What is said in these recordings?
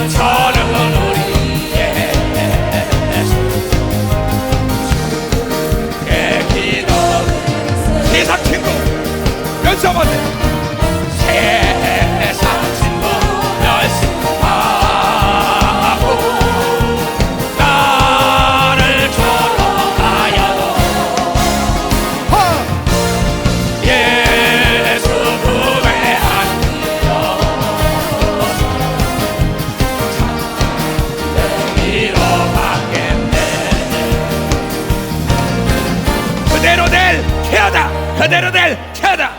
저는 우리 예수 주의 기도 세상 친구 연습하세 세상 친구 열심하고 나를 쫓아가여도 예수 품에 안겨 그대로 될 태어다 그대로 될 태어다.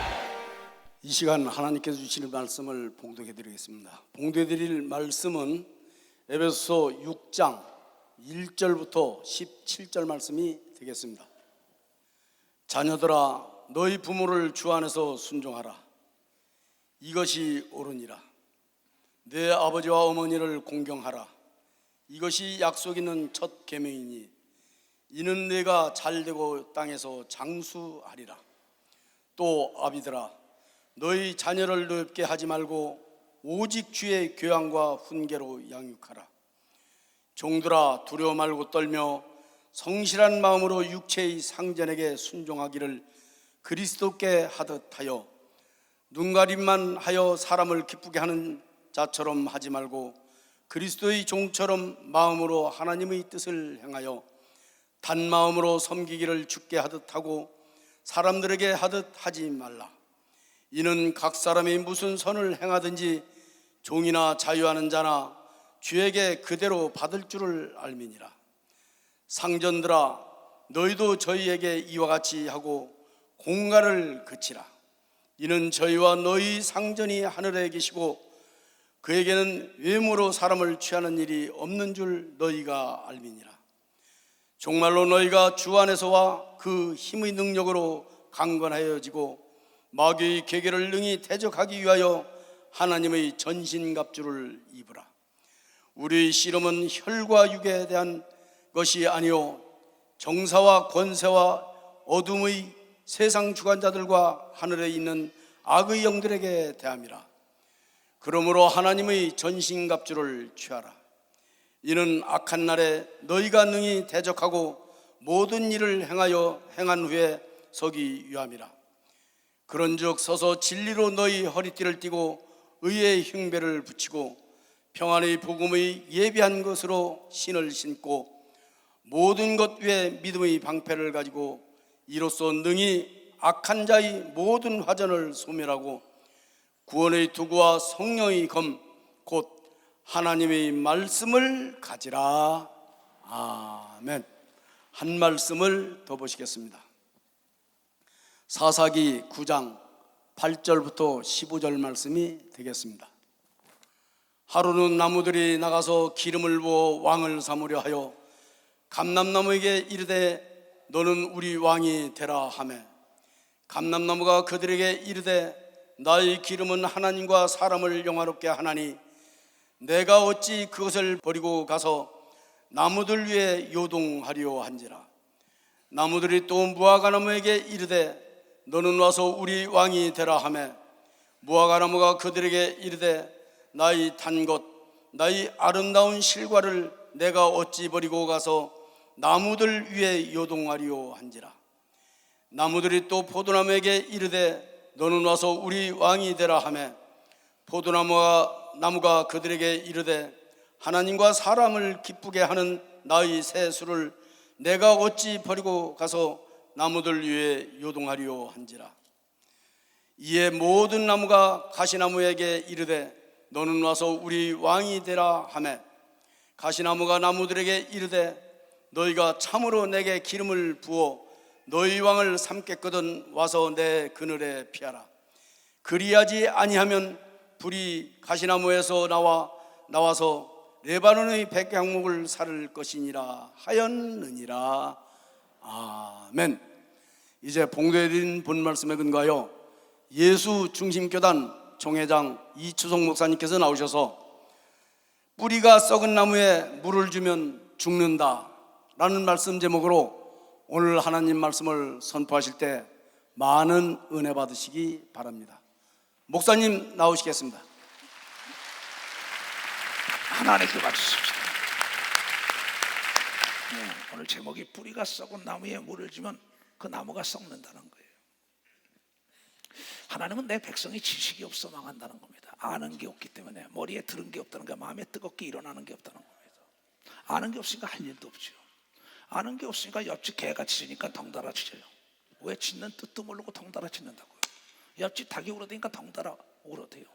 이 시간 하나님께서 주시는 말씀을 봉독해 드리겠습니다. 봉독해 드릴 말씀은 에베소서 6장 1절부터 17절 말씀이 되겠습니다. 자녀들아 너희 부모를 주 안에서 순종하라. 이것이 옳으니라. 내 아버지와 어머니를 공경하라. 이것이 약속 있는 첫 계명이니 이는 내가 잘되고 땅에서 장수하리라. 또 아비들아 너희 자녀를 노엽게 하지 말고 오직 주의 교양과 훈계로 양육하라. 종들아 두려워 말고 떨며 성실한 마음으로 육체의 상전에게 순종하기를 그리스도께 하듯 하여 눈가림만 하여 사람을 기쁘게 하는 자처럼 하지 말고 그리스도의 종처럼 마음으로 하나님의 뜻을 행하여 단마음으로 섬기기를 주께 하듯 하고 사람들에게 하듯 하지 말라. 이는 각 사람이 무슨 선을 행하든지 종이나 자유하는 자나 주에게 그대로 받을 줄을 알미니라. 상전들아 너희도 저희에게 이와 같이 하고 공갈을 그치라. 이는 저희와 너희 상전이 하늘에 계시고 그에게는 외모로 사람을 취하는 일이 없는 줄 너희가 알미니라. 정말로 너희가 주 안에서와 그 힘의 능력으로 강건하여지고 마귀의 계계를 능히 대적하기 위하여 하나님의 전신갑주를 입으라. 우리의 씨름은 혈과 육에 대한 것이 아니요 정사와 권세와 어둠의 세상 주관자들과 하늘에 있는 악의 영들에게 대함이라. 그러므로 하나님의 전신갑주를 취하라. 이는 악한 날에 너희가 능히 대적하고 모든 일을 행한 후에 서기 위함이라. 그런즉 서서 진리로 너희 허리띠를 띠고 의의 흉배를 붙이고 평안의 복음의 예비한 것으로 신을 신고 모든 것 위에 믿음의 방패를 가지고 이로써 능히 악한 자의 모든 화전을 소멸하고 구원의 도구와 성령의 검 곧 하나님의 말씀을 가지라. 아멘. 한 말씀을 더 보시겠습니다. 사사기 9장 8절부터 15절 말씀이 되겠습니다. 하루는 나무들이 나가서 기름을 부어 왕을 삼으려 하여 감람나무에게 이르되 너는 우리 왕이 되라 하매 감람나무가 그들에게 이르되 나의 기름은 하나님과 사람을 영화롭게 하나니 내가 어찌 그것을 버리고 가서 나무들 위에 요동하려 한지라. 나무들이 또 무화과나무에게 이르되 너는 와서 우리 왕이 되라 하매 무화과나무가 그들에게 이르되 나의 단 것 나의 아름다운 실과를 내가 어찌 버리고 가서 나무들 위에 요동하려 한지라. 나무들이 또 포도나무에게 이르되 너는 와서 우리 왕이 되라 하매 포도나무가 그들에게 이르되 하나님과 사람을 기쁘게 하는 나의 새수를 내가 어찌 버리고 가서 나무들 위에 요동하려 한지라. 이에 모든 나무가 가시나무에게 이르되 너는 와서 우리 왕이 되라 하매 가시나무가 나무들에게 이르되 너희가 참으로 내게 기름을 부어 너희 왕을 삼겠거든 와서 내 그늘에 피하라. 그리하지 아니하면 불이 가시나무에서 나와서 레바논의 백향목을 사를 것이니라 하였느니라. 아멘. 이제 봉독해드린 본 말씀에 근거하여 예수 중심교단 총회장 이추송 목사님께서 나오셔서 뿌리가 썩은 나무에 물을 주면 죽는다 라는 말씀 제목으로 오늘 하나님 말씀을 선포하실 때 많은 은혜 받으시기 바랍니다. 목사님 나오시겠습니다. 하나님께 박수칩시다. 오늘 제목이 뿌리가 썩은 나무에 물을 주면 그 나무가 썩는다는 거예요. 하나님은 내 백성이 지식이 없어 망한다는 겁니다. 아는 게 없기 때문에, 머리에 들은 게 없다는 게, 마음에 뜨겁게 일어나는 게 없다는 겁니다. 아는 게 없으니까 할 일도 없죠. 아는 게 없으니까 옆집 개가 짖으니까 덩달아 짖어요. 왜 짖는 뜻도 모르고 덩달아 짖는다고요? 옆집 닭이 울어대니까 덩달아 울어대요.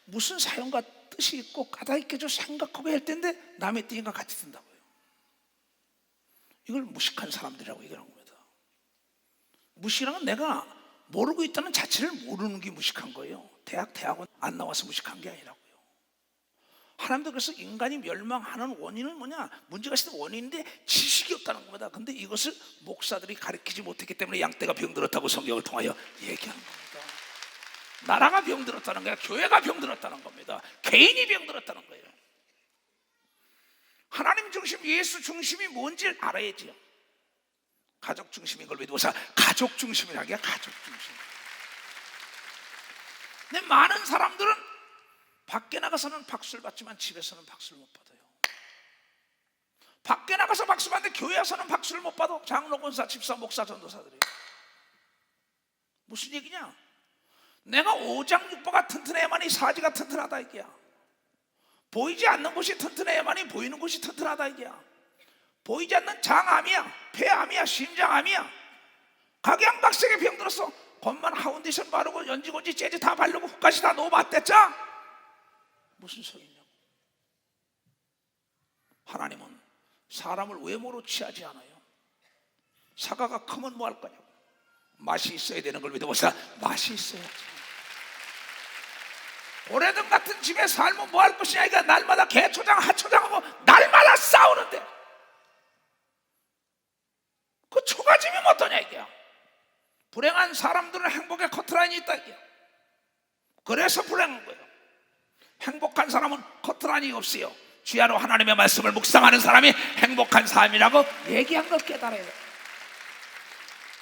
무슨 사연과 뜻이 있고 까닭이 좀 생각하고 할 텐데 남의 띠인가 같이 든다고요. 이걸 무식한 사람들이라고 얘기하는 겁니다. 무식이란 건 내가 모르고 있다는 자체를 모르는 게 무식한 거예요. 대학원 안 나와서 무식한 게 아니라고요. 하나님도 그래서 인간이 멸망하는 원인은 뭐냐? 문제가 있을 때 원인인데 지식이 없다는 겁니다. 근데 이것을 목사들이 가르치지 못했기 때문에 양떼가 병들었다고 성경을 통하여 얘기하는 겁니다. 나라가 병들었다는 거야. 교회가 병들었다는 겁니다. 개인이 병들었다는 거예요. 하나님 중심, 예수 중심이 뭔지 알아야지요. 가족 중심인 걸 믿어서 가족 중심이라는 게 가족 중심. 근데 많은 사람들은 밖에 나가서는 박수를 받지만 집에서는 박수를 못 받아요. 밖에 나가서 박수 받는데 교회 와서는 박수를 못 받아. 장로, 권사, 집사, 목사, 전도사들이. 무슨 얘기냐? 내가 오장육부가 튼튼해야만이 사지가 튼튼하다 이게야. 보이지 않는 곳이 튼튼해야만이 보이는 곳이 튼튼하다 이게야. 보이지 않는 장암이야, 폐암이야, 심장암이야. 각양각색의 병들었어. 겉만 하운데이션 바르고 연지곤지 재즈 다 바르고 후까지 다 놓아봤댔자 무슨 소리냐고. 하나님은 사람을 외모로 취하지 않아요. 사과가 크면 뭐 할 거냐고. 맛이 있어야 되는 걸 믿어보자. 맛이 있어야지. 오래전 같은 집에 살면 뭐 할 것이냐. 이거 날마다 개초장 하초장하고 날마다 싸우는데 그 초가집이면 어떠냐 이게야. 불행한 사람들은 행복의 커트라인이 있다 이게야. 그래서 불행한 거예요. 행복한 사람은 커트라인이 없어요. 주야로 하나님의 말씀을 묵상하는 사람이 행복한 삶이라고 얘기한 걸 깨달아야 돼요.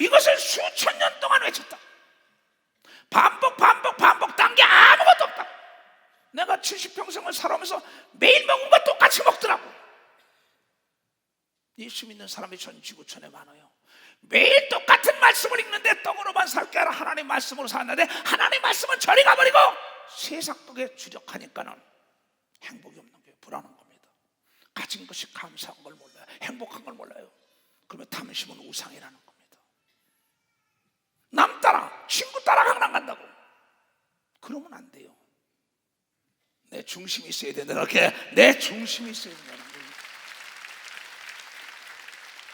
이것을 수천 년 동안 외쳤다. 반복 딴 게 아무것도 없다. 내가 70평생을 살아오면서 매일 먹은 거 똑같이 먹더라고. 예수 믿는 사람이 전 지구촌에 많아요. 매일 똑같은 말씀을 읽는데 떡으로만 살 게 아니라 하나님 말씀으로 사는데 하나님 말씀은 저리 가버리고 세상 떡에 주력하니까는 행복이 없는 거예요. 불안한 겁니다. 가진 것이 감사한 걸 몰라요. 행복한 걸 몰라요. 그러면 탐심은 우상이라는 겁니다. 남 따라, 친구 따라 강남 간다고. 그러면 안 돼요. 내 중심이 있어야 된다. 그렇게 내 중심이 있어야 된다는 거예요.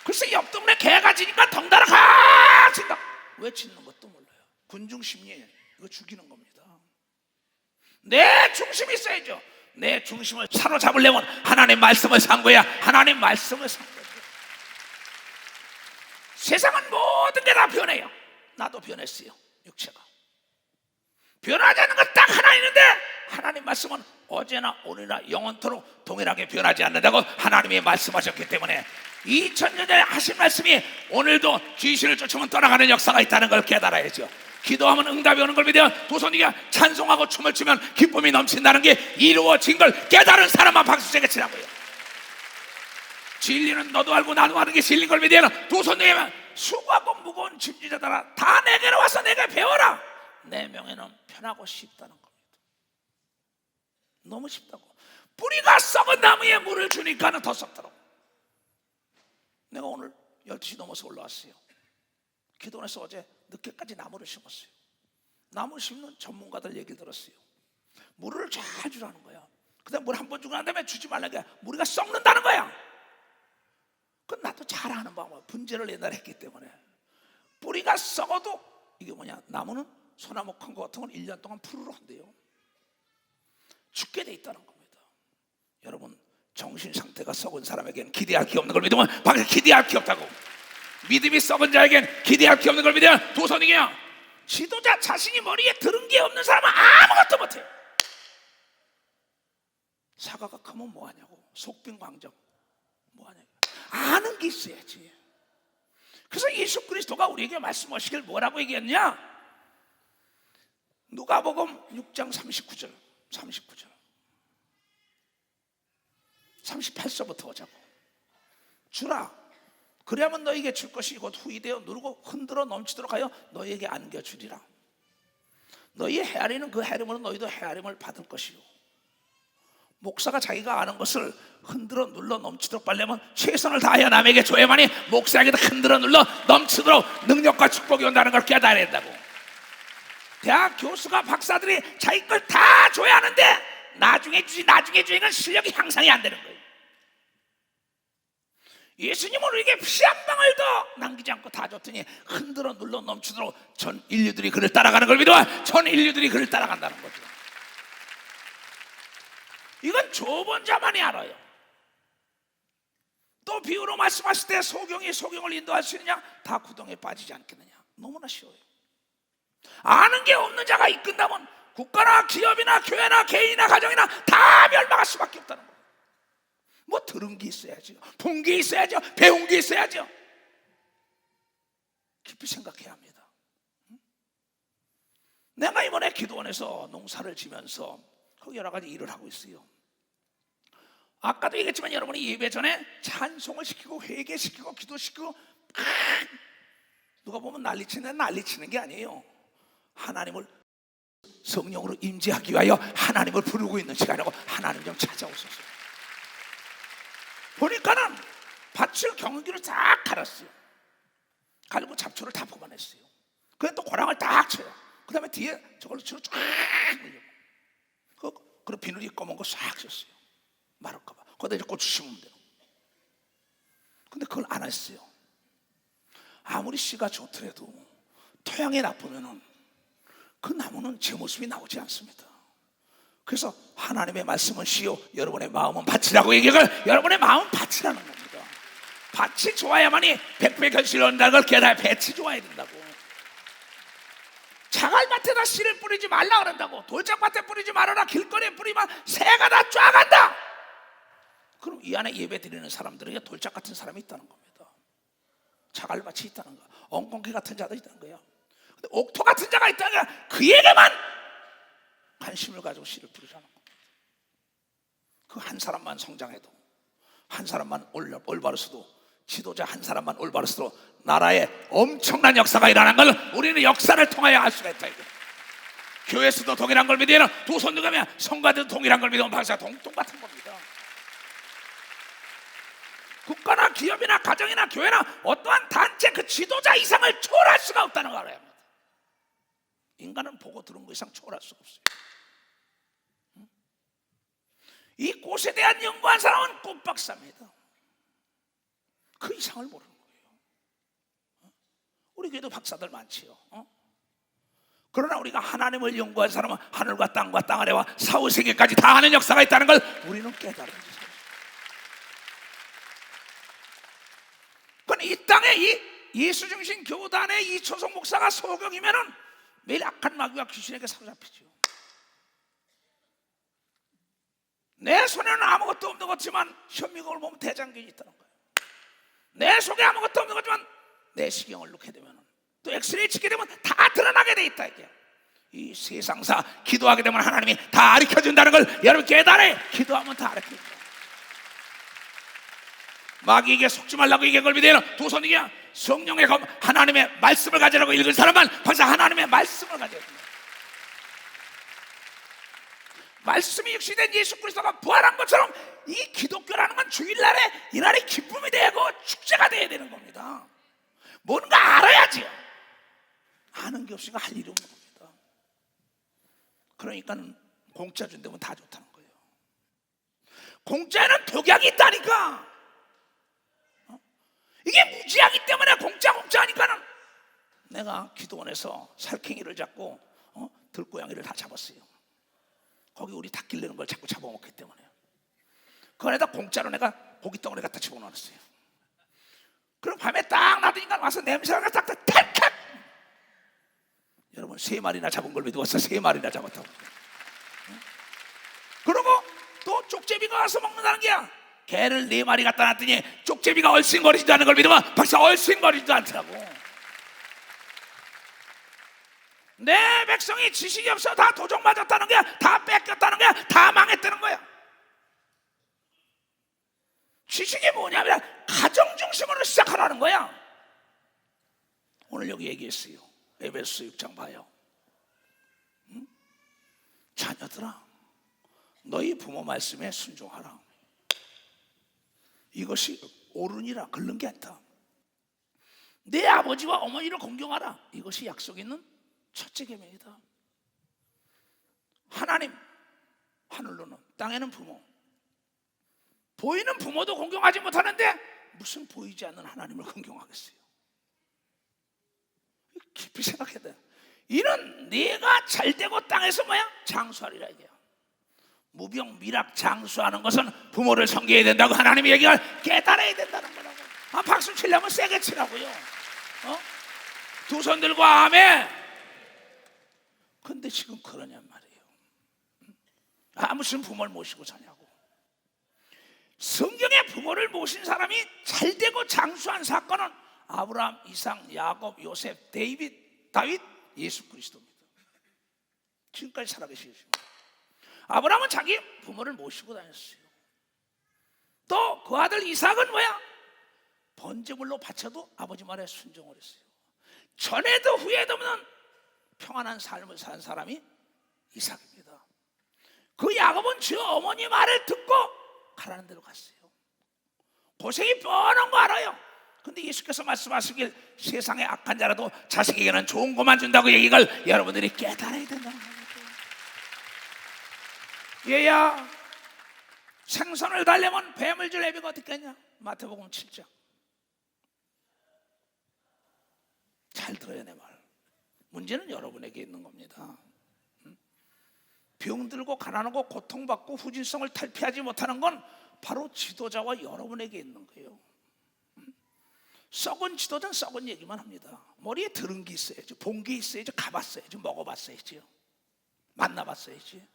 글쎄 옆 동네 개가 짖으니까 덩달아 가 짖다. 왜 짖는 것도 몰라요. 군중심리예요. 이거 죽이는 겁니다. 내 중심이 있어야죠. 내 중심을 사로잡으려면 하나님 말씀을 산 거야. 하나님 말씀을 산 거야. 세상은 모든 게 다 변해요. 나도 변했어요. 육체가 변하지 않는 것 딱 하나 있는데 하나님 말씀은 어제나 오늘이나 영원토록 동일하게 변하지 않는다고 하나님이 말씀하셨기 때문에 2000년 전에 하신 말씀이 오늘도 귀신을 쫓으면 떠나가는 역사가 있다는 걸 깨달아야죠. 기도하면 응답이 오는 걸 믿어요. 도선이가 찬송하고 춤을 추면 기쁨이 넘친다는 게 이루어진 걸 깨달은 사람만 박수 세게 치라고요. 진리는 너도 알고 나도 아는 게 진리인 걸 믿어요. 도선이가 수고하고 무거운 짐지자들아 다 내게로 와서 내게 배워라. 내 명예는 편하고 쉽다는 겁니다. 너무 쉽다고. 뿌리가 썩은 나무에 물을 주니까는 더 썩더라고. 내가 오늘 12시 넘어서 올라왔어요. 기도원에서 어제 늦게까지 나무를 심었어요. 나무 심는 전문가들 얘기 들었어요. 물을 잘 주라는 거야. 그다음 물 한 번 주고 난 다음에 주지 말라는 거야. 무리가 썩는다는 거야. 그건 나도 잘 아는 방법. 분재를 옛날에 했기 때문에. 뿌리가 썩어도 이게 뭐냐. 나무는 소나무 큰 거 같은 건 1년 동안 푸르르 한대요. 죽게 돼 있다는 겁니다. 여러분 정신 상태가 썩은 사람에게는 기대할 게 없는 걸 믿으면 밖에 기대할 게 없다고. 믿음이 썩은 자에겐 기대할 게 없는 걸 믿으면 도선이야. 지도자 자신이 머리에 들은 게 없는 사람은 아무것도 못해요. 사과가 크면 뭐하냐고. 속빈 광정 뭐하냐고. 아는 게 있어야지. 그래서 예수 그리스도가 우리에게 말씀하시길 뭐라고 얘기했냐. 누가복음 6장 39절 38서부터 오자고. 주라. 그래야만 너에게 줄 것이 곧 후이되어 누르고 흔들어 넘치도록 하여 너에게 안겨주리라. 너희의 헤아리는 그 헤아림으로 너희도 헤아림을 받을 것이요. 목사가 자기가 아는 것을 흔들어 눌러 넘치도록 빨려면 최선을 다하여 남에게 줘야만이 목사에게도 흔들어 눌러 넘치도록 능력과 축복이 온다는 걸 깨달아야 된다고. 대학 교수가 박사들이 자기 걸 다 줘야 하는데 나중에 주니까 실력이 향상이 안 되는 거예요. 예수님은 우리에게 피 한 방울도 남기지 않고 다 줬더니 흔들어 눌러 넘치도록 전 인류들이 그를 따라가는 걸 믿어. 전 인류들이 그를 따라간다는 거죠. 이건 좁은 자만이 알아요. 또 비유로 말씀하실 때 소경이 소경을 인도할 수 있느냐? 다 구덩이에 빠지지 않겠느냐? 너무나 쉬워요. 아는 게 없는 자가 이끈다면 국가나 기업이나 교회나 개인이나 가정이나 다 멸망할 수밖에 없다는 거예요. 뭐 들은 게 있어야죠, 본 게 있어야죠, 배운 게 있어야죠. 깊이 생각해야 합니다. 내가 이번에 기도원에서 농사를 지면서 거기 여러 가지 일을 하고 있어요. 아까도 얘기했지만 여러분이 예배 전에 찬송을 시키고 회개시키고 기도시키고 누가 보면 난리치는 게 아니에요. 하나님을 성령으로 임재하기 위하여 하나님을 부르고 있는 시간이고 하나님 좀 찾아오소서. 보니까는 밭을 경운기로 쫙 갈았어요. 갈고 잡초를 다 뽑아냈어요. 그래 또 고랑을 딱 쳐요. 그 다음에 뒤에 저걸로 치고 쫙 늘려고. 그리고 비늘이 검은 거 싹 쳤어요. 마를까봐. 거기다 이제 고추 심으면 돼요. 근데 그걸 안 했어요. 아무리 씨가 좋더라도 토양이 나쁘면은 그 나무는 제 모습이 나오지 않습니다. 그래서 하나님의 말씀은 씨요 여러분의 마음은 밭이라고 얘기를, 여러분의 마음은 밭이라는 겁니다. 밭이 좋아야만이 백배 결실을 얻는다는 걸 깨달아야 밭이 좋아야 된다고. 자갈밭에다 씨를 뿌리지 말라 그런다고. 돌짝밭에 뿌리지 말아라. 길거리에 뿌리면 새가 다 쫙간다. 그럼 이 안에 예배 드리는 사람들에게 돌짝 같은 사람이 있다는 겁니다. 자갈밭이 있다는 거야. 엉겅퀴 같은 자도 있다는 거야. 근데 옥토 같은 자가 있다는 거야. 그에게만 관심을 가지고 씨를 뿌리자는 겁니다. 그 한 사람만 성장해도, 한 사람만 올바르서도, 지도자 한 사람만 올바르서도 나라에 엄청난 역사가 일어나는 걸 우리는 역사를 통하여 알 수가 있다. 교회에서도 동일한 걸 믿으면, 두 손 들면 성가대도 동일한 걸 믿으면 박사 똑같은 겁니다. 국가나 기업이나 가정이나 교회나 어떠한 단체 그 지도자 이상을 초월할 수가 없다는 걸 알아야 합니다. 인간은 보고 들은 것 이상 초월할 수가 없어요. 이 꽃에 대한 연구한 사람은 꽃박사입니다. 그 이상을 모르는 거예요. 우리 교회도 박사들 많지요. 그러나 우리가 하나님을 연구한 사람은 하늘과 땅과 땅 아래와 사후세계까지 다 아는 역사가 있다는 걸 우리는 깨달은 거죠. 이 땅에 이 예수 중심 교단의 이 초성 목사가 소경이면은 매일 악한 마귀와 귀신에게 사로잡히죠. 내 손에는 아무것도 없는 것지만 현미경을 보면 대장균이 있다는 거예요. 내 속에 아무것도 없는 거지만 내 시경을 놓게 되면 또 엑스레이 찍게 되면 다 드러나게 돼 있다. 이게 이 세상사 기도하게 되면 하나님이 다 가르쳐준다는 걸 여러분 깨달아요. 기도하면 다 가르쳐준다. 마귀에게 속지 말라고 얘기한 걸 믿어요. 두 손이야 성령의 검, 하나님의 말씀을 가지라고 읽은 사람만 벌써 하나님의 말씀을 가져야 됩니다. 말씀이 육신된 예수 그리스도가 부활한 것처럼 이 기독교라는 건 주일날에 이날이 기쁨이 되고 축제가 돼야 되는 겁니다. 뭔가 알아야지요. 아는 게 없으니까 할 일이 없는 겁니다. 그러니까 공짜 준다면 다 좋다는 거예요. 공짜에는 독약이 있다니까. 이게 무지하기 때문에 공짜 하니까는 내가 기도원에서 살쾡이를 잡고 들고양이를 다 잡았어요. 거기 우리 닭 길르는 걸 자꾸 잡아먹기 때문에 그 안에다 공짜로 내가 고깃덩어리 갖다 집어넣었어요. 그럼 밤에 딱 놔두니까 와서 냄새가 딱딱 탈칵. 여러분 3마리나 잡은 걸 믿어왔어. 3마리나 잡았다고. 그리고 또 쪽제비가 와서 먹는다는 게야. 개를 4마리 갖다 놨더니 쪽제비가 얼씬거리지도 않는 걸 믿으면 벌써 얼씬거리지도 않더라고. 내 백성이 지식이 없어 다 도적 맞았다는 거야. 다 뺏겼다는 거야. 다 망했다는 거야. 지식이 뭐냐면 가정 중심으로 시작하라는 거야. 오늘 여기 얘기했어요. 에베소 6장 봐요. 응? 자녀들아, 너희 부모 말씀에 순종하라. 이것이 옳으니라. 그런 게 아니다. 내 아버지와 어머니를 공경하라. 이것이 약속 있는 첫째 계명이다. 하나님, 하늘로는, 땅에는 부모. 보이는 부모도 공경하지 못하는데 무슨 보이지 않는 하나님을 공경하겠어요? 깊이 생각해야 돼. 이는 네가 잘되고 땅에서 뭐야? 장수하리라 이게야. 무병미락 장수하는 것은 부모를 섬겨야 된다고 하나님의 얘기를 깨달아야 된다는 거라고. 박수 치려면 세게 치라고요. 두 손 들고 아멘. 근데 지금 그러냔 말이에요. 무슨 부모를 모시고 사냐고. 성경에 부모를 모신 사람이 잘되고 장수한 사건은 아브라함, 이삭, 야곱, 요셉, 다윗, 예수 그리스도입니다. 지금까지 살아계시십니다. 아브라함은 자기 부모를 모시고 다녔어요. 또 그 아들 이삭은 뭐야? 번제물로 바쳐도 아버지 말에 순종을 했어요. 전에도 후에도 없는 평안한 삶을 산 사람이 이삭입니다. 그 야곱은 저 어머니 말을 듣고 가라는 대로 갔어요. 고생이 뻔한 거 알아요. 근데 예수께서 말씀하시길 세상에 악한 자라도 자식에게는 좋은 것만 준다고 얘기를 여러분들이 깨달아야 된다는 겁니다. 얘야, 생선을 달려면 뱀을 줄 애비가 어떻겠냐? 마태복음 7장. 잘 들어야 내 말. 문제는 여러분에게 있는 겁니다. 병들고 가난하고 고통받고 후진성을 탈피하지 못하는 건 바로 지도자와 여러분에게 있는 거예요. 썩은 지도자는 썩은 얘기만 합니다. 머리에 들은 게 있어야지, 본 게 있어야지, 가봤어야지, 먹어봤어야지, 만나봤어야지.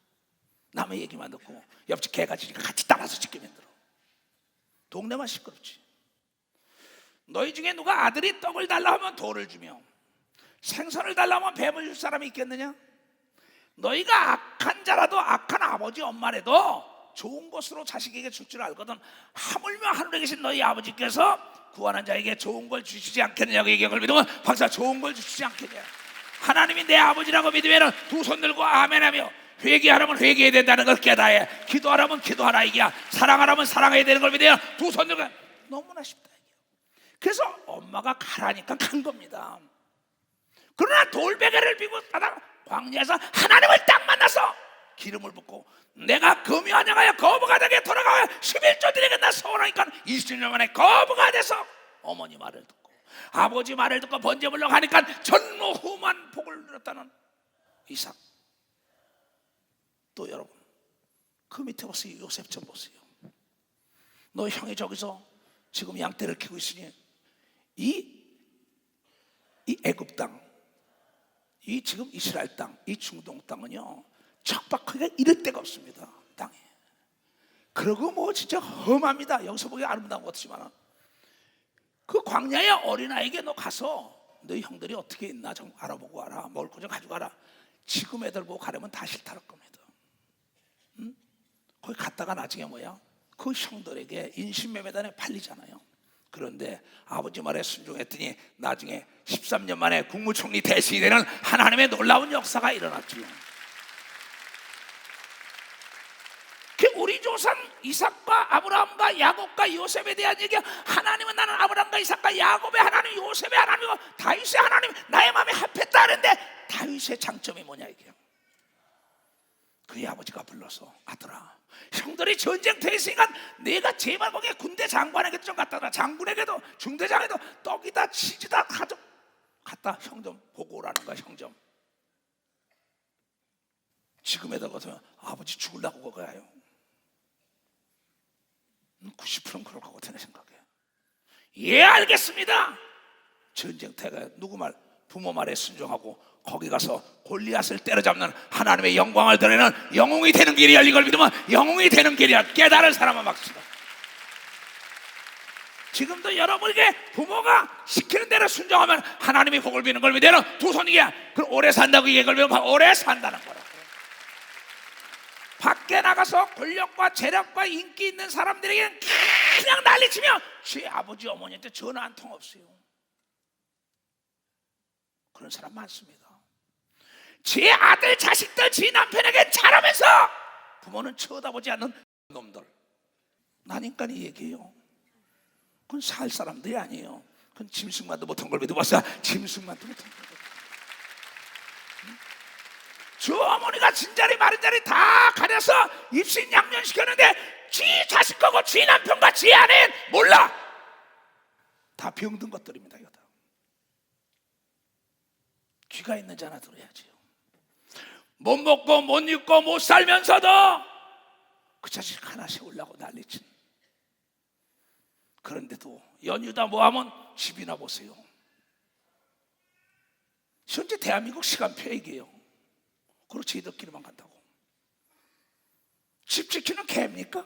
남의 얘기만 듣고 옆집 개가 짖으니까 같이 따라서 짖게 만들어. 동네만 시끄럽지. 너희 중에 누가 아들이 떡을 달라 하면 돌을 주며 생선을 달라 하면 뱀을 줄 사람이 있겠느냐? 너희가 악한 자라도 악한 아버지 엄마라도 좋은 것으로 자식에게 줄 줄 알거든 하물며 하늘에 계신 너희 아버지께서 구하는 자에게 좋은 걸 주시지 않겠느냐고 얘기한 걸 믿으면 박사 좋은 걸 주시지 않겠냐. 하나님이 내 아버지라고 믿으면 두 손 들고 아멘하며 회개하라면 회개해야 된다는 걸 깨달아야 해. 기도하라면 기도하라 이게야. 사랑하라면 사랑해야 되는 걸 믿어야 두 손 들고. 너무나 쉽다 이게. 그래서 엄마가 가라니까 간 겁니다. 그러나 돌베개를 비고 바다 광야에서 하나님을 딱 만나서 기름을 붓고 내가 금이 환영하여 거부가 되게 돌아가야 11조 드리겠다 서원하니까 20년 만에 거부가 돼서 어머니 말을 듣고 아버지 말을 듣고 번제물로 가니까 전무후무한 복을 누렸다는 이삭. 또 여러분 그 밑에 보세요. 요셉 좀 보세요. 너 형이 저기서 지금 양떼를 키우고 있으니 이 애굽 땅, 이 지금 이스라엘 땅, 이 중동 땅은요 척박하기가 이럴 데가 없습니다. 땅에. 그러고 뭐 진짜 험합니다. 여기서 보기 아름다운 것 같지만 그 광야의 어린아이에게 너 가서 너희 형들이 어떻게 있나 좀 알아보고 와라. 먹을 거 좀 가지고 와라. 지금 애들 보고 가려면 다 싫다할 겁니다. 응? 거기 갔다가 나중에 뭐야? 그 형들에게 인신매매단에 팔리잖아요. 그런데 아버지 말에 순종했더니 나중에 13년 만에 국무총리 대신이 되는 하나님의 놀라운 역사가 일어났죠. 우리 조상 이삭과 아브라함과 야곱과 요셉에 대한 얘기야. 하나님은 나는 아브라함과 이삭과 야곱의 하나님, 요셉의 하나님이고 다윗의 하나님, 나의 마음에 합했다 하는데 다윗의 장점이 뭐냐 이게. 그의 아버지가 불러서 아들아 형들이 전쟁터에 있으니까 내가 제발 거기에 군대 장관에게 좀 갖다 놔. 장군에게도 중대장에도 떡이다 치즈다 갖다 형 좀 보고 오라는 거야. 형 좀. 지금에다 가서 아버지 죽으려고 거가요. 90%는 그럴 것 같아 내 생각에. 예 알겠습니다. 전쟁터가 누구 말? 부모 말에 순종하고 거기 가서 골리앗을 때려잡는 하나님의 영광을 드러내는 영웅이 되는 길이야. 이걸 믿으면 영웅이 되는 길이야. 깨달은 사람은 막시다. 지금도 여러분에게 부모가 시키는 대로 순종하면 하나님이 복을 비는 걸 믿으면 두 손이야. 그럼 오래 산다고 얘기를 믿으면 오래 산다는 거라. 밖에 나가서 권력과 재력과 인기 있는 사람들에게는 그냥 난리치면 제 아버지 어머니한테 전화 한 통 없어요. 그런 사람 많습니다. 제 아들 자식들 제 남편에게 잘하면서 부모는 쳐다보지 않는 놈들. 난 인간이 얘기해요. 그건 살 사람들이 아니에요. 그건 짐승만도 못한 걸 믿어 봤어. 짐승만도 못한 걸. 저 어머니가 진자리 마른자리 다 가려서 입신 양면시켰는데 지 자식하고 지 남편과 지 아내는 몰라. 다 병든 것들입니다. 이거 다. 귀가 있는 자나 들어야지요. 못 먹고 못 입고 못 살면서도 그 자식 하나 세우려고 난리친. 그런데도 연휴다 뭐하면 집이나 보세요. 현재 대한민국 시간표 얘기예요. 그리고 저희들끼리만 간다고. 집 지키는 개입니까?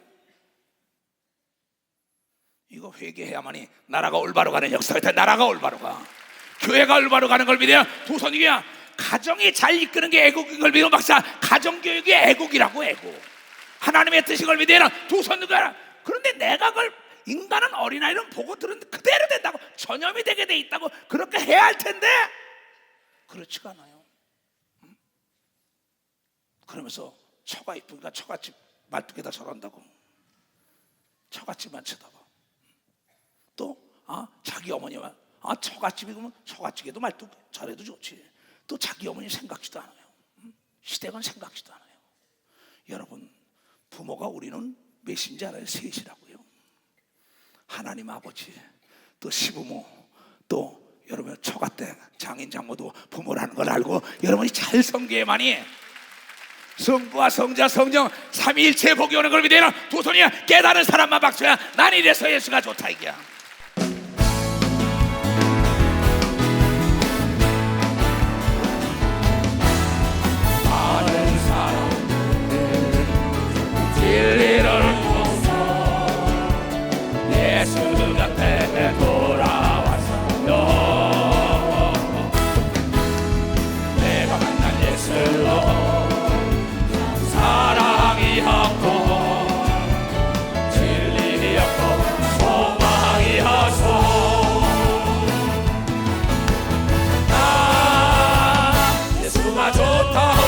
이거 회개해야만이 나라가 올바로 가는 역사가 있다. 나라가 올바로 가. 교회가 올바로 가는 걸 믿어야 도선이야. 가정이 잘 이끄는 게 애국인 걸 믿어 박사. 가정교육이 애국이라고. 애국. 하나님의 뜻인 걸 믿어야 도선이가. 그런데 내가 그걸 인간은 어린아이는 보고 들은 그대로 된다고 전염이 되게 돼 있다고 그렇게 해야 할 텐데 그렇지가 않아요. 그러면서 처가 이쁘니까 처갓집 말뚝에다 절한다고. 처갓집만 쳐다봐. 또 자기 어머니와 처갓집이 그러면 처갓집에도 말뚝 잘해도 좋지. 또 자기 어머니 생각지도 않아요. 시댁은 생각지도 않아요. 여러분, 부모가 우리는 몇인지 알아요? 셋이라고요. 하나님 아버지, 또 시부모, 또 여러분 처갓댁 장인 장모도 부모라는 걸 알고 여러분이 잘 섬겨야만이 성부와 성자 성령 삼위일체 복이 오는 걸 믿어야 두 손이야. 깨달은 사람만 박수야. 난 이래서 예수가 좋다 이게야. 많은 사람들 진리를 보고 예수 곁에 돌아왔어요. 내가 만난 예수로 사랑이었고 진리였고 소망이었소. 나 예수가 좋다고.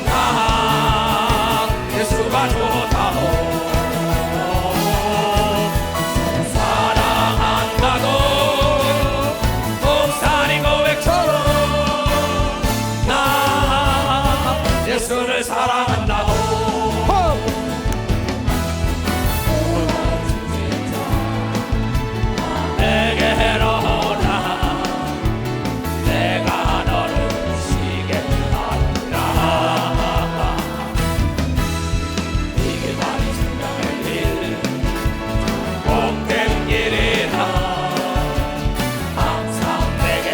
나 예수가 좋다고. 사랑한다고 목사님 고백처럼 나 예수를 사랑한다고. 내게로 오라. 내가 너를 쉬게 하리라. 이게 바로 생명의 길 복된 길이라. 항상 내게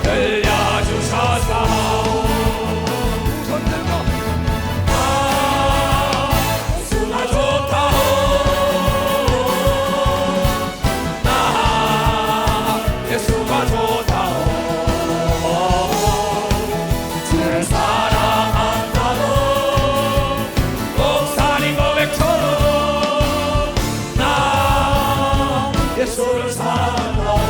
들려주셔서 예수가 좋다고. 나 예수가 좋다고. 주를 사랑한다고 목사님 고백처럼 나 예수를 사랑한다고.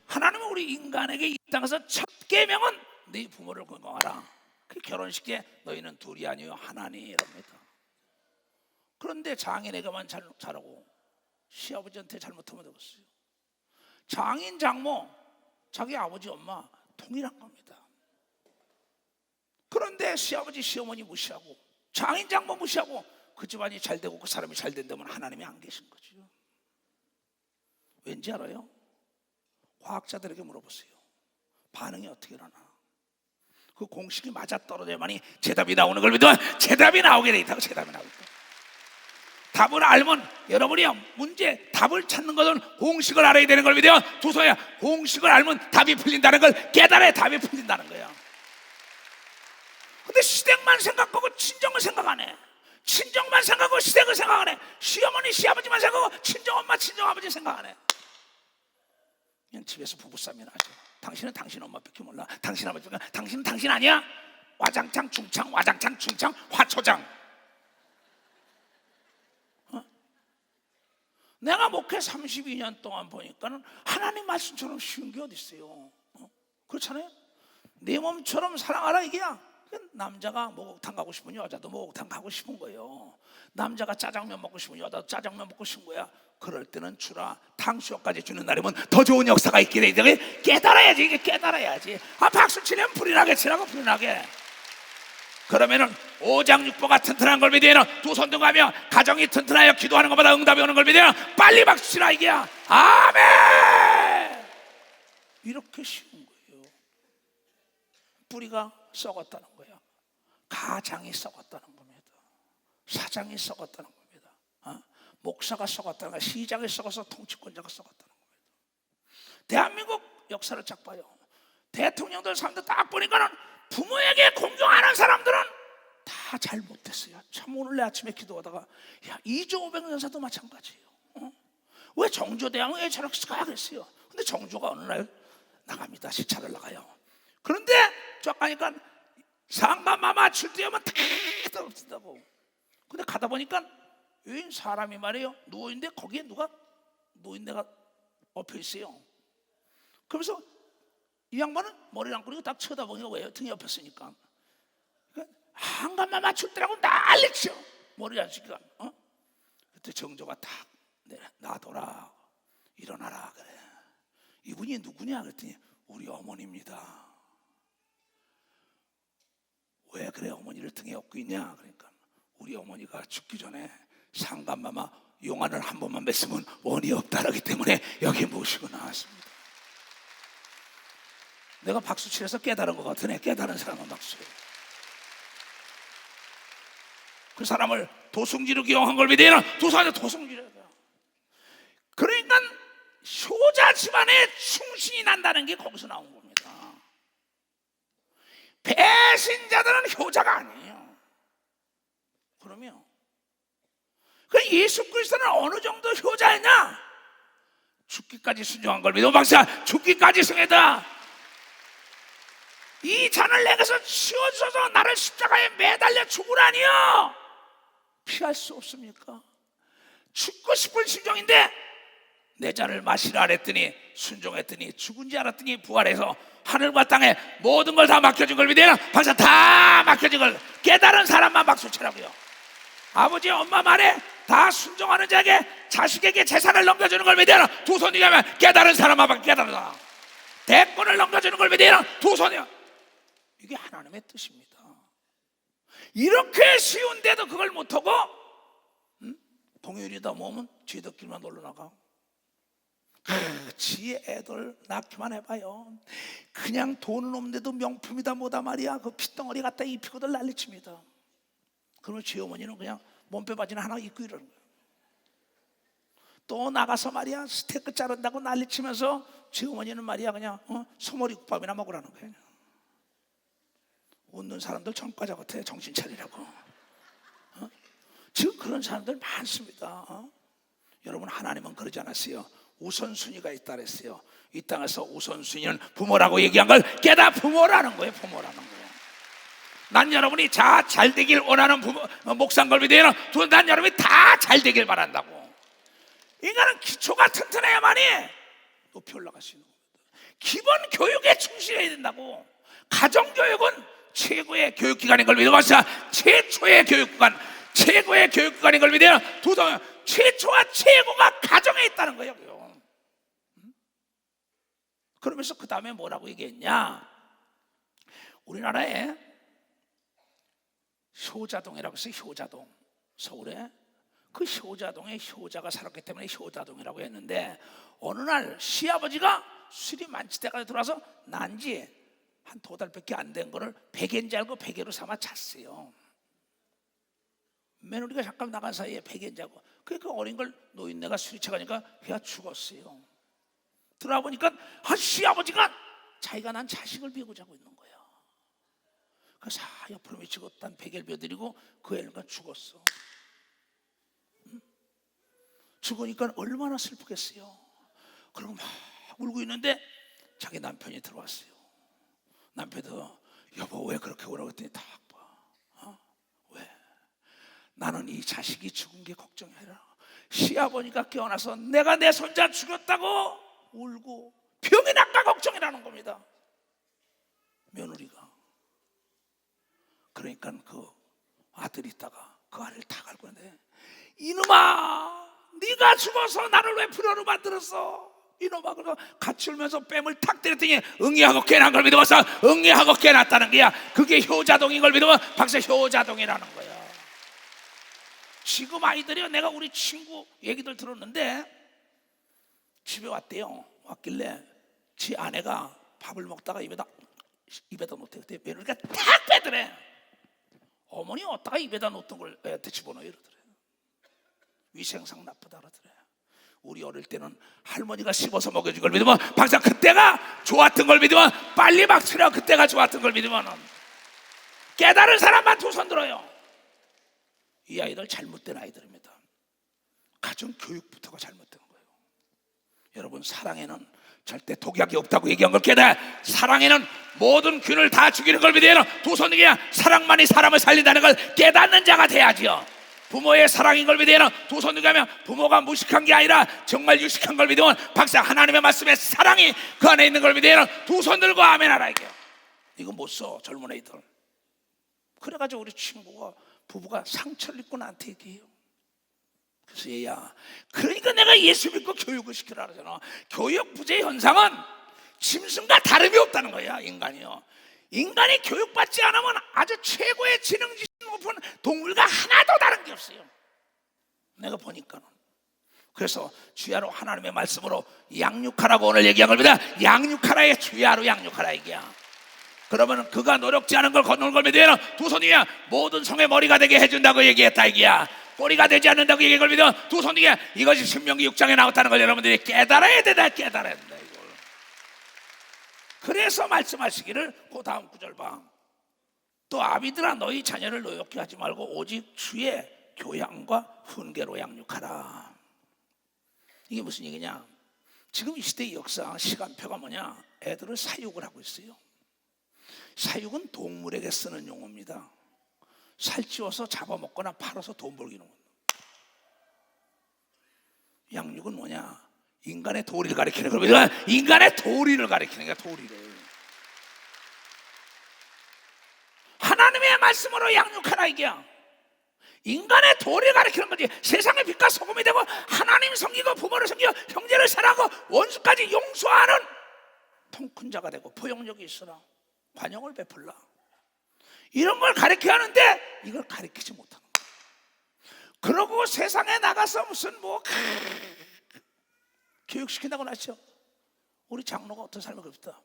하나님은 우리 인간에게 이 땅에서 첫 계명은 네 부모를 건강하라. 그 결혼식 때 너희는 둘이 아니요 하나니랍니다. 그런데 장인에게만 잘하고 시아버지한테 잘못하면 되겠어요. 장인 장모 자기 아버지 엄마 동일한 겁니다. 그런데 시아버지 시어머니 무시하고 장인 장모 무시하고 그 집안이 잘 되고 그 사람이 잘 된다면 하나님이 안 계신 거죠. 왠지 알아요? 과학자들에게 물어보세요. 반응이 어떻게 일어나? 그 공식이 맞아 떨어져야만이 대답이 나오는 걸 믿으면 대답이 나오게 돼 있다고. 대답이 나오게 돼. 답을 알면 여러분이 문제 답을 찾는 것은 공식을 알아야 되는 걸 믿어요. 두 손이야. 공식을 알면 답이 풀린다는 걸 깨달아야 답이 풀린다는 거야. 근데 시댁만 생각하고 친정을 생각 안 해. 친정만 생각하고 시댁을 생각 안 해. 시어머니 시아버지만 생각하고 친정엄마 친정아버지 생각 안 해. 그냥 집에서 부부싸움이 나죠. 당신은 당신 엄마밖에 몰라. 당신 아버지가 당신은 당신 아니야. 와장창 중창 와장창 중창 화초장. 내가 목회 32년 동안 보니까는 하나님 말씀처럼 쉬운 게 어디 있어요? 그렇잖아요. 내 몸처럼 사랑하라 이게야. 남자가 목욕탕 가고 싶은 여자도 목욕탕 가고 싶은 거예요. 남자가 짜장면 먹고 싶은 여자도 짜장면 먹고 싶은 거야. 그럴 때는 주라 탕수육까지 주는 날이면 더 좋은 역사가 있게 돼. 깨달아야지. 이게 깨달아야지. 박수 치려면 불이 나게 치라고. 불이 나게. 그러면은 오장육부가 튼튼한 걸 믿으면 두 손 등하며 가정이 튼튼하여 기도하는 것보다 응답이 오는 걸 믿으면 빨리 박수 치라 이게야. 아멘. 이렇게 쉬운 거예요. 뿌리가 썩었다는 거야. 가장이 썩었다는 겁니다. 사장이 썩었다는 겁니다. 목사가 썩었다는 거야. 시장이 썩어서 통치권자가 썩었다는 겁니다. 대한민국 역사를 쫙 봐요. 대통령들 사람들 딱 보니까는 부모에게 공경하는 사람들은 다 잘못됐어요. 참 오늘 내 아침에 기도하다가 이종호백 여사도 마찬가지예요. 왜 정조대왕은 왜 저렇게 쓸까 그랬어요. 근데 정조가 어느 날 나갑니다. 시차를 나가요. 그런데 쫙 가니까 상가마마 출두하면 다 없어진다고. 근데 가다 보니까 웬 사람이 말이에요. 누워있는데 거기에 누가 노인네가 엎여 있어요. 그러면서 이 양반은 머리를 안 꾸리고 딱 쳐다보니까 왜요? 등이 엎였으니까. 한간마마 출두라고 난리쳐. 머리를 안 쓰니까. 그때 정조가 탁 놔둬라. 일어나라 그래. 이분이 누구냐 그랬더니 우리 어머니입니다. 왜 그래 어머니를 등에 업고 있냐? 그러니까 우리 어머니가 죽기 전에 상간마마 용안을 한 번만 맺으면 원이 없다라기 때문에 여기 모시고 나왔습니다. 내가 박수 치려서 깨달은 것 같으네. 깨달은 사람은 박수해. 그 사람을 도승지로 기용한 걸 믿으면 두 사람이 도승지로. 그러니까 효자 집안에 충신이 난다는 게 거기서 나온 겁니다. 배신자들은 효자가 아니에요. 그러면 예수 그리스도는 어느 정도 효자였냐? 죽기까지 순종한 걸 믿어. 박사 죽기까지 승했다. 이 잔을 내게서 치워줘서 나를 십자가에 매달려 죽으라니요. 피할 수 없습니까? 죽고 싶은 심정인데 내 잔을 마시라 그랬더니 순종했더니 죽은 줄 알았더니 부활해서 하늘과 땅에 모든 걸 다 맡겨준 걸 믿어요. 박사 다 맡겨준 걸 깨달은 사람만 박수 치라고요. 아버지 엄마 말에 다 순종하는 자에게 자식에게 재산을 넘겨주는 걸 믿어요. 두 손이 가면 깨달은 사람만 깨달아. 대권을 넘겨주는 걸 믿어요. 두 손이요. 이게 하나님의 뜻입니다. 이렇게 쉬운데도 그걸 못하고 동일이다 모으면 쥐덕길만 놀러나가. 지 애들 낳기만 해봐요. 그냥 돈은 없는데도 명품이다 뭐다 말이야. 그 핏덩어리 갖다 입히고들 난리칩니다. 그러면 지 어머니는 그냥 몸빼 바지는 하나 입고 이러는 거예요. 또 나가서 말이야 스테이크 자른다고 난리치면서 지 어머니는 말이야 그냥 소머리 국밥이나 먹으라는 거예요. 웃는 사람들 전과자 같아. 정신 차리라고. 지금 그런 사람들 많습니다. 여러분 하나님은 그러지 않았어요. 우선순위가 있다 그랬어요. 이 땅에서 우선순위는 부모라고 얘기한 걸 깨다 부모라는 거예요. 부모라는 거예요. 난 여러분이 다 잘 되길 원하는 목사인 걸 믿어요. 난 여러분이 다 잘 되길 바란다고. 인간은 기초가 튼튼해야만이 높이 올라갈 수 있는 겁니다. 기본 교육에 충실해야 된다고. 가정교육은 최고의 교육기관인 걸 믿어봤어요. 최초의 교육기관, 최고의 교육기관인 걸 믿어요. 최초와 최고가 가정에 있다는 거예요. 그러면서 그 다음에 뭐라고 얘기했냐? 우리나라에 효자동이라고 해서 효자동, 서울에 그 효자동에 효자가 살았기 때문에 효자동이라고 했는데 어느 날 시아버지가 술이 만취돼가지고 들어와서 난지 한 2달밖에 안 된 거를 베개인 줄 알고 베개로 삼아 잤어요. 며느리가 잠깐 나간 사이에 베개인 줄 알고 그 어린 걸 노인네가 술이 채가니까 걔가 죽었어요. 들어와 보니까 시아버지가 자기가 난 자식을 비우고 자고 있는 거야. 그래서 옆으로 미치고 딴 베개를 비워드리고 그 애가 죽었어. 죽으니까 얼마나 슬프겠어요. 그리고 막 울고 있는데 자기 남편이 들어왔어요. 남편도 여보 왜 그렇게 울어? 그랬더니 딱 봐. 왜? 나는 이 자식이 죽은 게 걱정이 아니라 시아버니가 깨어나서 내가 내 손자 죽였다고 울고 병이 날까 걱정이라는 겁니다. 며느리가. 그러니까 그 아들이 있다가 그 아이를 다 갈고 있는데, 이놈아 네가 죽어서 나를 왜 불효로 만들었어? 이놈아. 그래서 같이 울면서 뺨을 탁 때렸더니 응애하고 깨난 걸 믿어서 응애하고 깨났다는 거야. 그게 효자동인 걸 믿으면 박사 효자동이라는 거야. 지금 아이들이요, 내가 우리 친구 얘기들 들었는데 집에 왔대요. 왔길래 지 아내가 밥을 먹다가 입에다 놓대. 그때 며느리가 탁 빼더래. 어머니 어디다가 입에다 놓던 걸 애한테 집어넣어 이러더래. 위생상 나쁘다 그러더래. 우리 어릴 때는 할머니가 씹어서 먹여준 걸 믿으면 박사 그때가 좋았던 걸 믿으면 빨리 막 치려. 그때가 좋았던 걸 믿으면 깨달은 사람만 두 손 들어요. 이 아이들 잘못된 아이들입니다. 가정 교육부터가 잘못된 거예요. 여러분, 사랑에는 절대 독약이 없다고 얘기한 걸 깨달아. 사랑에는 모든 균을 다 죽이는 걸 믿어야 두 손 들기야. 사랑만이 사람을 살린다는 걸 깨닫는 자가 돼야지요. 부모의 사랑인 걸 믿으면 두 손 들게 하면 부모가 무식한 게 아니라 정말 유식한 걸 믿으면 박사 하나님의 말씀에 사랑이 그 안에 있는 걸 믿으면 두 손 들고 아멘 하라 이게요. 이거 못 써 젊은 애들. 그래가지고 우리 친구가 부부가 상처를 입고 나한테 얘기해요. 그래서 얘야, 그러니까 내가 예수 믿고 교육을 시키라 그러잖아. 교육 부재 현상은 짐승과 다름이 없다는 거야. 인간이요, 인간이 교육받지 않으면 아주 최고의 지능지수 높은 동물과 하나도 다른 게 없어요. 내가 보니까는. 그래서 주야로 하나님의 말씀으로 양육하라고 오늘 얘기한 겁니다. 양육하라의 주야로 양육하라 얘기야. 그러면 그가 노력지 않은 걸 거두는 걸 믿으면 두 손이야 모든 성의 머리가 되게 해준다고 얘기했다 이기야. 꼬리가 되지 않는다고 얘기한 걸 믿으면 두 손이야. 이것이 신명기 6장에 나왔다는 걸 여러분들이 깨달아야 된다. 깨달아야 된다 이걸. 그래서 말씀하시기를 그 다음 구절 봐. 또 아비들아 너희 자녀를 노엽게 하지 말고 오직 주의 교양과 훈계로 양육하라. 이게 무슨 얘기냐? 지금 이 시대의 역사 시간표가 뭐냐? 애들을 사육을 하고 있어요. 사육은 동물에게 쓰는 용어입니다. 살찌워서 잡아먹거나 팔아서 돈 벌기 용어. 양육은 뭐냐? 인간의 도리를 가리키는 겁니다. 인간의 도리를 가리키는 거야. 도리를. 하나님의 말씀으로 양육하라 이게야. 인간의 도리를 가리키는 거지. 세상의 빛과 소금이 되고 하나님 섬기고 부모를 섬기고 형제를 사랑하고 원수까지 용서하는 통큰 자가 되고 포용력이 있으라. 관용을 베풀라. 이런 걸 가르쳐야 하는데 이걸 가르치지 못하는 거야. 그러고 세상에 나가서 무슨 교육시킨다고 하죠. 우리 장로가 어떤 삶을 그랬다.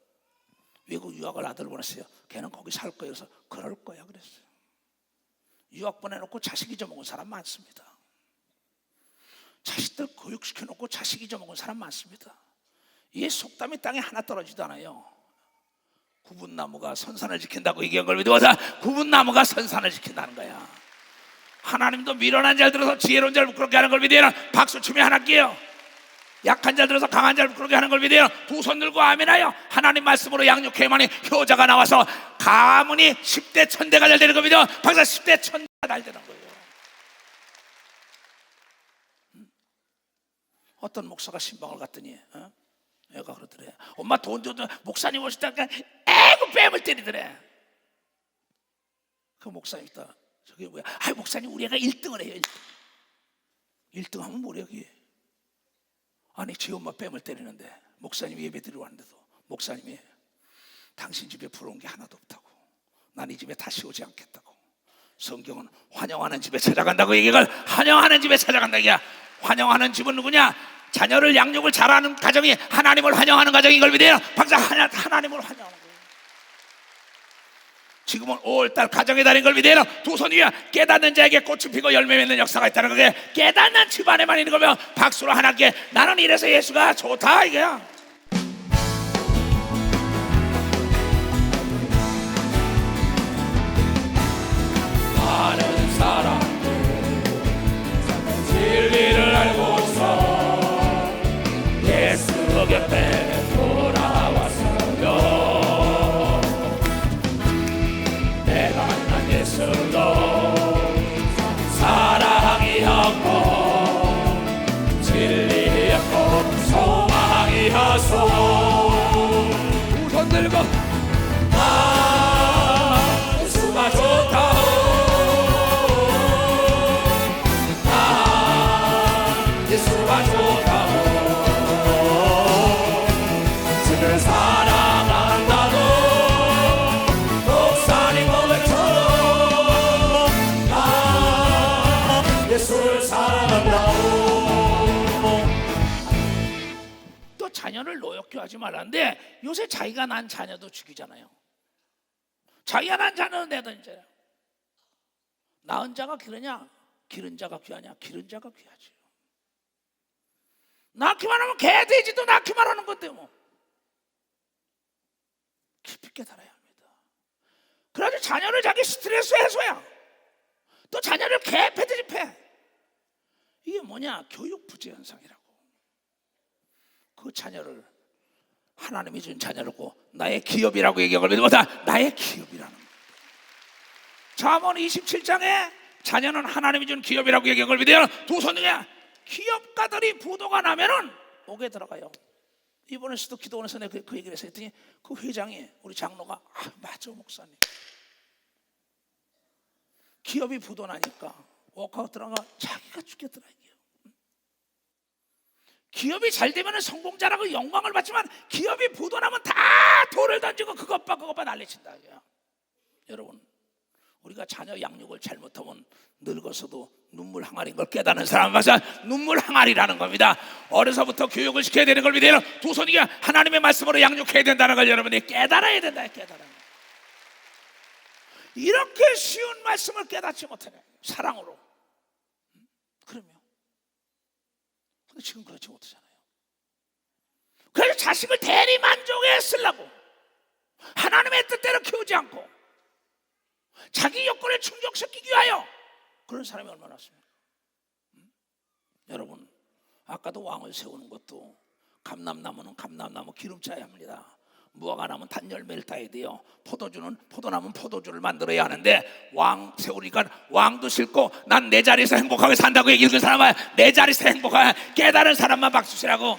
외국 유학을 아들을 보냈어요. 걔는 거기 살 거예요. 그래서 그럴 거야 그랬어요. 유학 보내놓고 자식 잊어먹은 사람 많습니다. 자식들 교육시켜놓고 자식 잊어먹은 사람 많습니다. 이게 속담이 땅에 하나 떨어지도 않아요. 구분나무가 선산을 지킨다고 얘기한 걸 믿어서 구분나무가 선산을 지킨다는 거야. 하나님도 미련한 자를 들어서 지혜로운 자를 부끄럽게 하는 걸 믿어야 박수 치며 하나님께요. 약한 자를 들어서 강한 자를 부끄럽게 하는 걸 믿어야 두 손 들고 아멘하여 하나님 말씀으로 양육해야만이 효자가 나와서 가문이 10대 1000대가 잘 되는 걸 믿어. 박사 10대 1000대가 잘 되는 거예요. 어떤 목사가 신방을 갔더니 애가 그러더래. 엄마 돈 줘도 목사님 오시다가 애고 뺨을 때리더래. 그 목사님 있다. 저게 뭐야? 아 목사님 우리 애가 1등을 해요. 1등 하면 뭐래 여기. 아니 지 엄마 뺨을 때리는데 목사님이 예배 드리러 왔는데도 목사님이 당신 집에 부러운 게 하나도 없다고. 난 이 집에 다시 오지 않겠다고. 성경은 환영하는 집에 찾아간다고 얘기를 환영하는 집에 찾아간다 이야. 환영하는 집은 누구냐? 자녀를 양육을 잘하는 가정이 하나님을 환영하는 가정인 걸 믿어요. 박사 하나님을 환영하는 거예요. 지금은 5월달 가정의 달인 걸 믿어요. 두 손 위에 깨닫는 자에게 꽃이 피고 열매 맺는 역사가 있다는 거예요. 깨닫는 집안에만 있는 거면 박수로 하나님께 나는 이래서 예수가 좋다 이거야. 많은 사람들 진리를 알고서 예수 곁에 돌아왔어요. 목회하지 말라는데 요새 자기가 난 자녀도 죽이잖아요. 자기가 난 자녀는 내던져요. 낳은 자가 기르냐? 기른 자가 귀하냐? 기른 자가 귀하지. 낳기만 하면 개 돼지도 낳기만 하는 건데 뭐. 깊이 깨달아야 합니다. 그래가지고 자녀를 자기 스트레스 해소야. 또 자녀를 개 패듯이 패. 이게 뭐냐? 교육 부재 현상이라고. 그 자녀를 하나님이 준 자녀라고 나의 기업이라고 얘기하고 믿어보다 나의 기업이라는 거예요. 잠언 27장에 자녀는 하나님이 준 기업이라고 얘기한 걸 믿어요. 두 손 중에 기업가들이 부도가 나면은 옥에 들어가요. 이번에서도 기도원에서 내가 그 얘기를 했더니 그 회장이 우리 장로가 맞아 목사님. 기업이 부도 나니까 옥하고 들어가 자기가 죽겠더라 이게요. 기업이 잘 되면 성공자라고 영광을 받지만 기업이 부도 나면 다 돌을 던지고 그것 봐 난리친다 이게요. 여러분 우리가 자녀 양육을 잘못하면 늙어서도 눈물 항아리인 걸 깨닫는 사람 맞아. 눈물 항아리라는 겁니다. 어려서부터 교육을 시켜야 되는 걸 믿어요. 두 손이 하나님의 말씀으로 양육해야 된다는 걸 여러분이 깨달아야 된다. 깨달아요. 이렇게 쉬운 말씀을 깨닫지 못하네. 사랑으로. 그러면 근데 지금 그렇지 못하잖아요. 그래서 자식을 대리 만족에 쓰려고 하나님의 뜻대로 키우지 않고 자기 여건에 충족시키기 위하여 그런 사람이 얼마나 많습니까? 여러분 아까도 왕을 세우는 것도 감람나무는 감람나무 기름 짜야 합니다. 무화과 나무는 단열매를 따야 돼요. 포도주는 포도나무는 포도주를 만들어야 하는데 왕 세우니까 왕도 싫고 난 내 자리에서 행복하게 산다고 얘기하는 사람은 내 자리에서 행복하게 깨달은 사람만 박수치라고.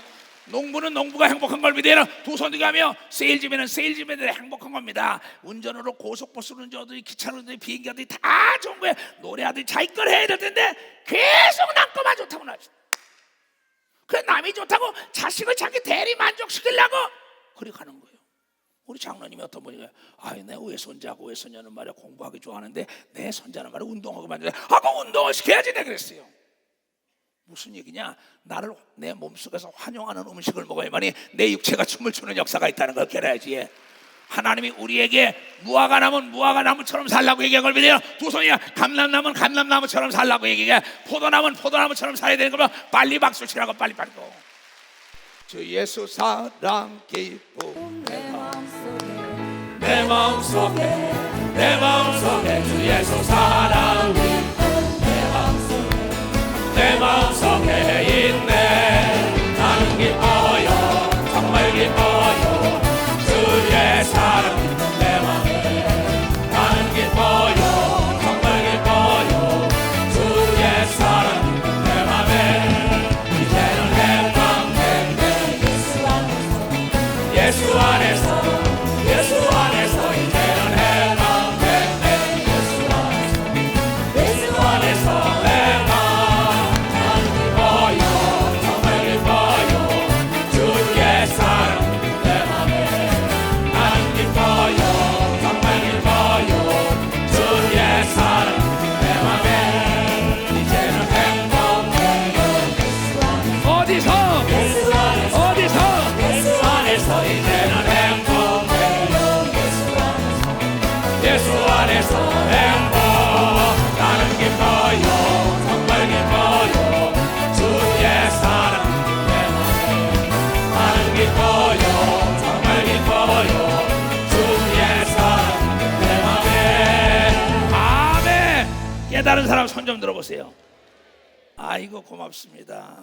농부는 농부가 행복한 걸 믿어요. 두 손 들게 하며 세일즈맨은 세일즈맨들이 행복한 겁니다. 운전으로 고속버스를 운전하든지 기차를 운전하든지 비행기 하든지 다 좋은 거예요. 노래하든지 자기 걸 해야 될 텐데 계속 남 거만 좋다고 나죠. 그래 남이 좋다고 자식을 자기 대리 만족시키려고 그리 가는 거예요. 우리 장로님이 어떤 분이에요? 내 외손자하고 외손녀는 말이야 공부하기 좋아하는데 내 손자는 말이야 운동하고 만들어 하고 운동을 시켜야지 내가 그랬어요. 무슨 얘기냐? 나를 내 몸속에서 환영하는 음식을 먹어야만이 내 육체가 춤을 추는 역사가 있다는 걸 깨달아야지. 하나님이 우리에게 무화과나무는 무화과나무처럼 살라고 얘기한 걸 믿어요. 두 손이야 감람나무는 감람나무처럼 살라고 얘기해. 포도나무는 포도나무처럼 살아야 되는 거면 빨리 박수 치라고 빨리. 주 예수 사랑 기쁨 내 마음속에 주 예수 사랑 내 마음속에 있네. 나는 기뻐요 정말 기뻐요 주의 사랑 내 맘에. 나는 기뻐요 정말 기뻐요 주의 사랑 내 맘에. 이제는 행복해 예수 안에서 이제는 행복해 예수 안에서 내가 예수 안에서 행복. 나는 기뻐요 정말 기뻐요 주의 사랑 내 맘에. 나는 기뻐요 정말 기뻐요 주의 사랑 내 맘에. 아멘. 깨달은 사람 손 좀 들어보세요. 아이고 고맙습니다.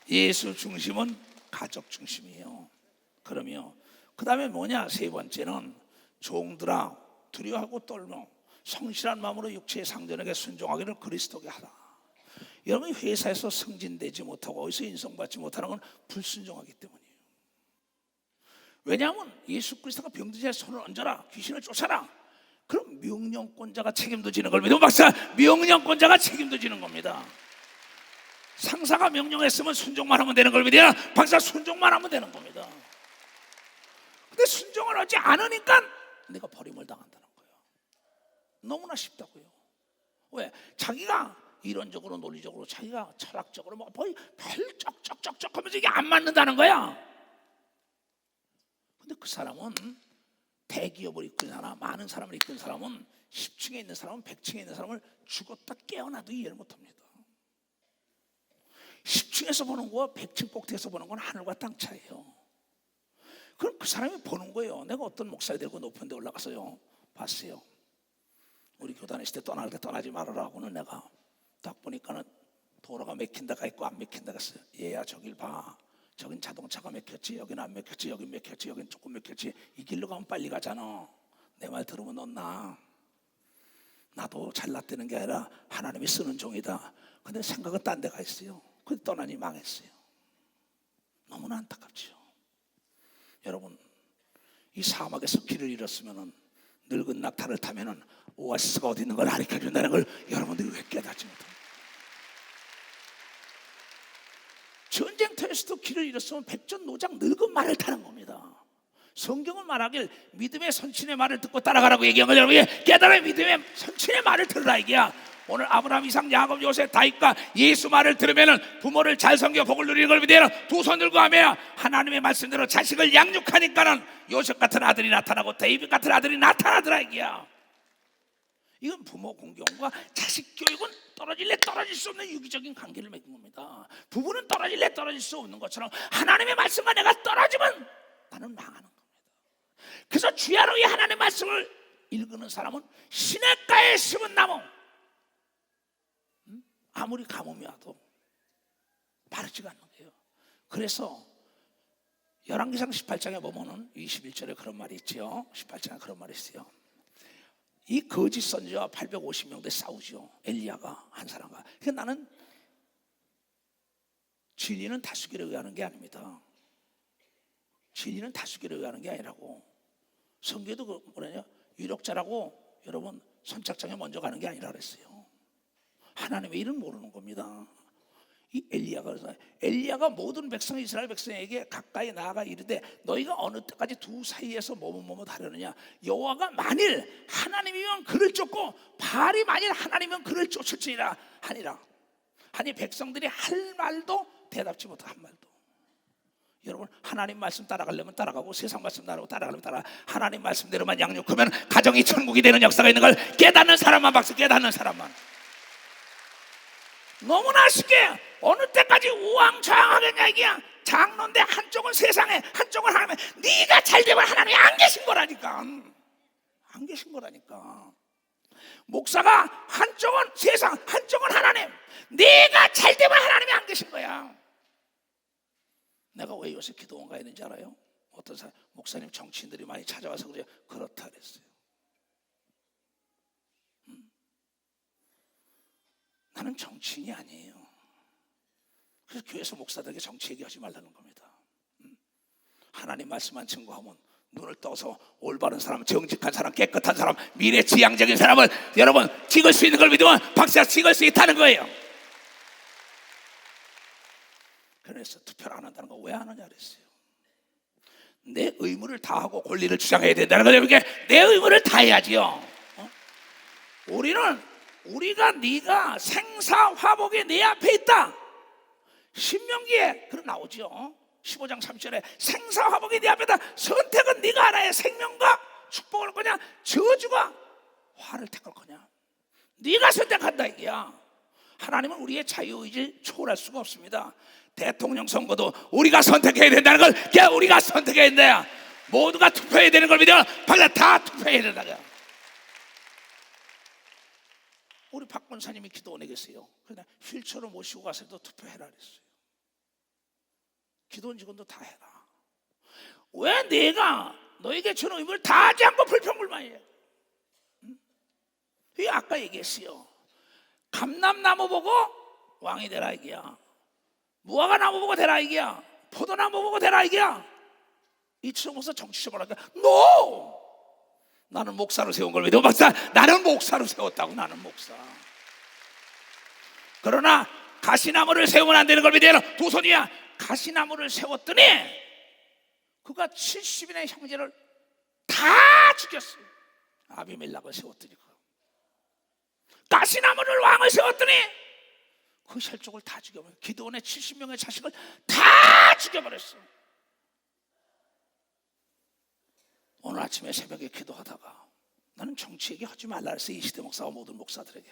예수 중심은 가족 중심이에요. 그러면 그 다음에 뭐냐? 세 번째는 종들아 두려워하고 떨며 성실한 마음으로 육체의 상전에게 순종하기를 그리스도께 하라. 여러분이 회사에서 승진되지 못하고 어디서 인정받지 못하는 건 불순종하기 때문이에요. 왜냐하면 예수 그리스도가 병든 자의 손을 얹어라 귀신을 쫓아라. 그럼 명령권자가 책임도 지는 걸 믿으면 박사 명령권자가 책임도 지는 겁니다. 상사가 명령했으면 순종만 하면 되는 걸 믿어야 박사 순종만 하면 되는 겁니다. 근데 순종을 하지 않으니까 내가 버림을 당한다는 거예요. 너무나 쉽다고요. 왜? 자기가 이론적으로 논리적으로 자기가 철학적으로 뭐 거의 별 쩍쩍쩍쩍 하면서 이게 안 맞는다는 거야. 근데 그 사람은 대기업을 이끄는 사람, 많은 사람을 이끄는 사람은 10층에 있는 사람은 100층에 있는 사람을 죽었다 깨어나도 이해를 못합니다. 10층에서 보는 거와 100층 꼭대기에서 보는 건 하늘과 땅 차이예요. 그럼 그 사람이 보는 거예요. 내가 어떤 목사를 데리고 높은 데 올라가서요, 봤어요. 우리 교단에 있을 때 떠날 때 떠나지 말아라고는 내가 딱 보니까는 도로가 막힌 데가 있고 안 막힌 데가 있어요. 얘야 저길 봐. 저긴 자동차가 막혔지, 여긴 안 막혔지, 여긴 막혔지, 여긴 조금 막혔지. 이 길로 가면 빨리 가잖아. 내 말 들으면 넌 나. 나도 잘났다는 게 아니라 하나님이 쓰는 종이다. 근데 생각은 딴 데가 있어요. 근데 떠나니 망했어요. 너무나 안타깝죠. 여러분, 이 사막에서 길을 잃었으면은, 늙은 낙타를 타면은 오아시스가 어디 있는 걸 가르쳐 준다는 걸 여러분들이 왜 깨닫지 못합니까? 전쟁터에서도 길을 잃었으면 백전노장 늙은 말을 타는 겁니다. 성경은 말하길 믿음의 선친의 말을 듣고 따라가라고 얘기한 걸 여러분이 깨달아 믿음의 선친의 말을 들으라 이게야. 오늘 아브라함, 이삭, 야곱, 요셉, 다윗과 예수 말을 들으면은 부모를 잘 섬겨 복을 누리는 걸 믿어야 두 손 들고 하며 하나님의 말씀대로 자식을 양육하니까는 요셉 같은 아들이 나타나고 데이빗 같은 아들이 나타나더라 이게야. 이건 부모 공경과 자식 교육은 떨어질래 떨어질 수 없는 유기적인 관계를 맺은 겁니다. 부부는 떨어질래 떨어질 수 없는 것처럼 하나님의 말씀과 내가 떨어지면 나는 망하는 겁니다. 그래서 주야로 이 하나님의 말씀을 읽는 사람은 시냇가에 심은 나무, 아무리 가뭄이 와도 마르지가 않는 거예요. 그래서 열왕기상 18장에 보면은 21절에 그런 말이 있죠. 18장에 그런 말이 있어요. 이 거짓 선지자와 850명대 싸우죠. 엘리야가 한 사람과. 그래서 나는 진리는 다수결에 의하는 게 아닙니다. 진리는 다수결에 의하는 게 아니라고. 성경에도 그 뭐냐냐, 유력자라고 여러분 선착장에 먼저 가는 게 아니라 그랬어요. 하나님의 일은 모르는 겁니다. 이 엘리야가 모든 백성 이스라엘 백성에게 가까이 나아가 이르되 너희가 어느 때까지 두 사이에서 뭐뭇 하려느냐. 여호와가 만일 하나님이면 그를 쫓고 바알이 만일 하나님이면 그를 쫓을지니라 하니라. 아니 백성들이 할 말도 대답지 못한 한 말도. 여러분 하나님 말씀 따라가려면 따라가고 세상 말씀 따라가려면 따라가. 하나님 말씀대로만 양육하면 가정이 천국이 되는 역사가 있는 걸 깨닫는 사람만 박수. 깨닫는 사람만. 너무나 쉽게 어느 때까지 우왕좌왕하겠냐 이게야. 장로인데 한쪽은 세상에 한쪽은 하나님에. 네가 잘 되면 하나님이 안 계신 거라니까. 안 계신 거라니까. 목사가 한쪽은 세상 한쪽은 하나님. 네가 잘 되면 하나님이 안 계신 거야. 내가 왜 요새 기도원 가야 되는지 알아요? 어떤 사람 목사님 정치인들이 많이 찾아와서 그래요. 그렇다 그랬어요. 나는 정치인이 아니에요. 그래서 교회에서 목사들에게 정치 얘기하지 말라는 겁니다. 하나님 말씀만 증거하면 눈을 떠서 올바른 사람, 정직한 사람, 깨끗한 사람, 미래지향적인 사람을 여러분 찍을 수 있는 걸 믿으면 박사 찍을 수 있다는 거예요. 그래서 투표를 안 한다는 거 왜 안 하냐 그랬어요. 내 의무를 다하고 권리를 주장해야 된다는 거예요. 내 의무를 다해야지요. 우리가 네가 생사화복이 내 앞에 있다. 신명기에 그런 나오죠. 15장 3절에 생사화복이 네 앞에 있다. 선택은 네가 알아야 생명과 축복을 할 거냐 저주가 화를 택할 거냐. 네가 선택한다 이게야. 하나님은 우리의 자유의지를 초월할 수가 없습니다. 대통령 선거도 우리가 선택해야 된다는 걸 우리가 선택해야 된다. 모두가 투표해야 되는 걸 믿으면 다 투표해야 된다. 우리 박 권사님이 기도원에 계세요. 그냥 휠체어로 모시고 가서도 투표해라 그랬어요. 기도원 직원도 다 해라. 왜 내가 너에게 주는 의무를 다 하지 않고 불평불만이에요? 이 아까 얘기했어요. 감람나무 보고 왕이 되라 이게야. 무화과나무 보고 되라 이게야. 포도나무 보고 되라 이게야. 이춘영 목사 정치 좀 하라니까 NO! 나는 목사로 세운 걸 믿어. 박사 나는 목사로 세웠다고. 나는 목사. 그러나 가시나무를 세우면 안 되는 걸 믿어요. 두 손이야. 가시나무를 세웠더니 그가 70인의 형제를 다 죽였어요. 아비멜락을 세웠더니 가시나무를 왕을 세웠더니 그 혈족을 다 죽여버렸어요. 기드온의 70명의 자식을 다 죽여버렸어요. 오늘 아침에 새벽에 기도하다가 나는 정치 얘기하지 말라 해서 이시대 목사와 모든 목사들에게.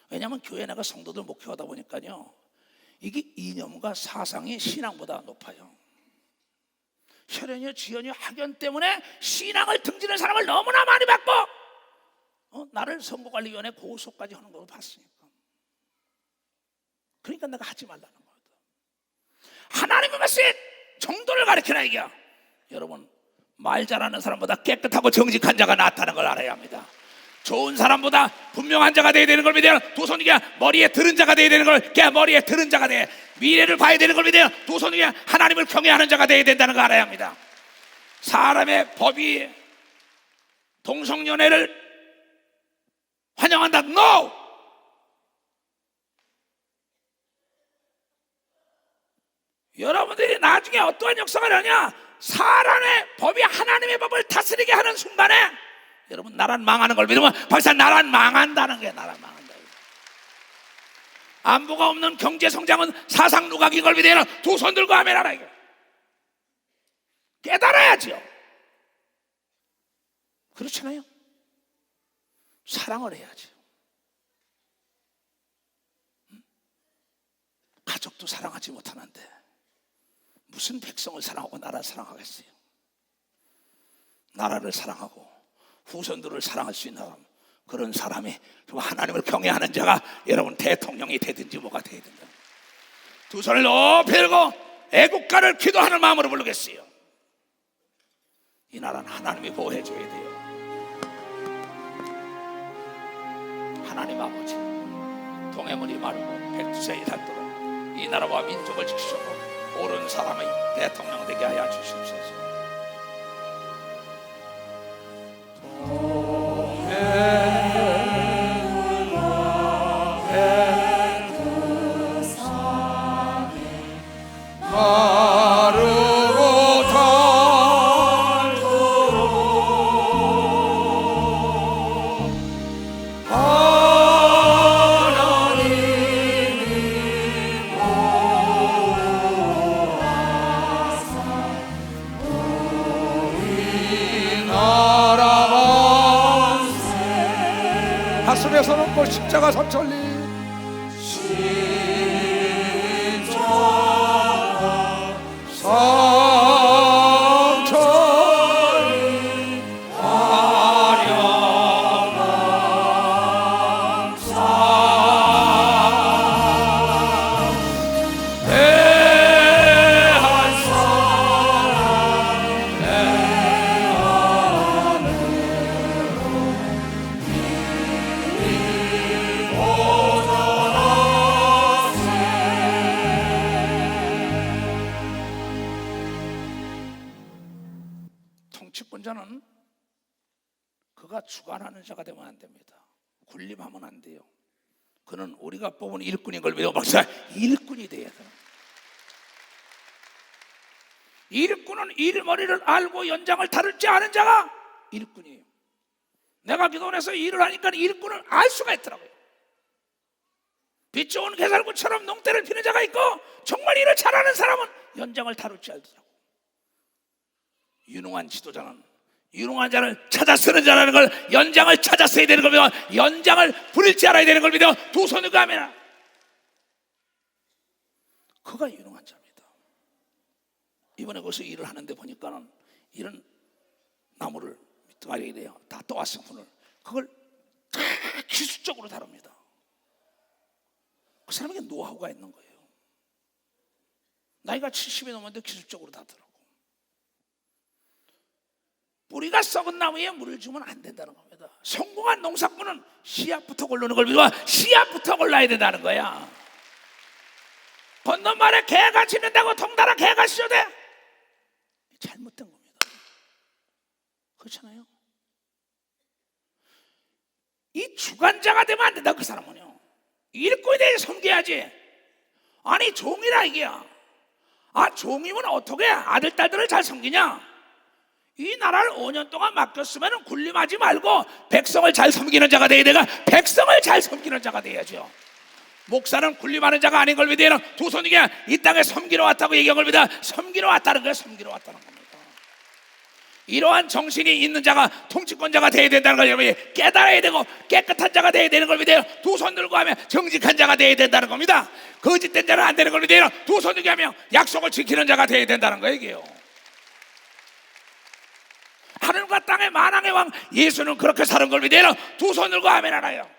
왜냐하면 교회 내가 성도들 목회하다 보니까요, 이게 이념과 사상이 신앙보다 높아요. 혈연이요 지연이요 학연 때문에 신앙을 등지는 사람을 너무나 많이 받고 나를 선거관리위원회 고소까지 하는 걸 봤으니까. 그러니까 내가 하지 말라는 거예요. 하나님의 말씀 정도를 가르치라 이게야. 여러분, 말 잘하는 사람보다 깨끗하고 정직한 자가 낫다는 걸 알아야 합니다. 좋은 사람보다 분명한 자가 되어야 되는 걸 믿어요. 두 손이 머리에 들은 자가 되어야 되는 걸, 머리에 들은 자가 돼. 미래를 봐야 되는 걸 믿어요. 두 손이 하나님을 경외하는 자가 되어야 된다는 걸 알아야 합니다. 사람의 법이 동성연애를 환영한다? No! 여러분들이 나중에 어떠한 역사가 하냐? 사람의 법이 하나님의 법을 다스리게 하는 순간에 여러분, 나라는 망하는 걸 믿으면 벌써 나라는 망한다는 게 나라는 망한다. 안보가 없는 경제 성장은 사상 누각인 걸 믿어요. 두 손 들고 아멘 하라 이거. 깨달아야죠. 그렇잖아요. 사랑을 해야죠. 가족도 사랑하지 못하는데 무슨 백성을 사랑하고 나라를 사랑하겠어요? 나라를 사랑하고 후손들을 사랑할 수 있는 사람, 그런 사람이 하나님을 경외하는 자가 여러분 대통령이 되든지 뭐가 되든지 두 손을 높이 들고 애국가를 기도하는 마음으로 부르겠어요. 이 나라는 하나님이 보호해 줘야 돼요. 하나님 아버지, 동해물이 마르고 백두산이 닳도록 이 나라와 민족을 지키시고 옳은 사람의 대통령 되게 하여 주시옵소서. 가슴에서 놓고 십자가 삼천리 정치권자는 그가 주관하는 자가 되면 안 됩니다. 군림하면 안 돼요. 그는 우리가 뽑은 일꾼인 걸 믿어 박사 일꾼이 돼야 돼요. 일꾼은 일머리를 알고 연장을 다룰 줄 아는 자가 일꾼이에요. 내가 기도원에서 일을 하니까 일꾼을 알 수가 있더라고요. 빛 좋은 개살구처럼 농대를 피는 자가 있고 정말 일을 잘하는 사람은 연장을 다룰 줄 알더라고요. 유능한 지도자는 유능한 자를 찾아 쓰는 자라는 걸, 연장을 찾아 써야 되는 걸 믿어, 연장을 부릴 줄 알아야 되는 걸 믿어. 두 손을 가면 그가 유능한 자입니다. 이번에 거기서 일을 하는데 보니까는 이런 나무를 밑둥아리에 대요 다 떠왔어. 오늘 그걸 다 기술적으로 다룹니다. 그 사람에게 노하우가 있는 거예요. 나이가 70이 넘었는데 기술적으로 다더라고. 뿌리가 썩은 나무에 물을 주면 안 된다는 겁니다. 성공한 농사꾼은 씨앗부터 고르는 걸 믿어. 씨앗부터 골라야 된다는 거야. 건너말에 개가 짖는다고 덩달아 개가 짖어대? 잘못된 겁니다. 그렇잖아요. 이 주관자가 되면 안 된다. 그 사람은요, 일꾼에 대해 섬겨야지. 아니 종이라 이게야. 종이면 어떻게 아들 딸들을 잘 섬기냐? 이 나라를 5년 동안 맡겼으면 군림하지 말고 백성을 잘 섬기는 자가 돼야 되가, 백성을 잘 섬기는 자가 돼야죠. 목사는 군림하는 자가 아닌 걸 믿어요. 두 손이게 이 땅에 섬기러 왔다고 얘기한 걸 믿어. 섬기러 왔다는 거예요. 섬기러 왔다는 겁니다. 이러한 정신이 있는 자가 통치권자가 되어야 된다는 걸 여러분이 깨달아야 되고, 깨끗한 자가 되어야 되는 걸 믿어요. 두 손 들고 하면 정직한 자가 되어야 된다는 겁니다. 거짓된 자는 안 되는 걸 믿어요. 두 손 들고 하면 약속을 지키는 자가 되어야 된다는 거예요. 이게요. 하늘과 땅의 만왕의 왕 예수는 그렇게 사는 걸 믿어요. 두 손 들고 하면 알아요.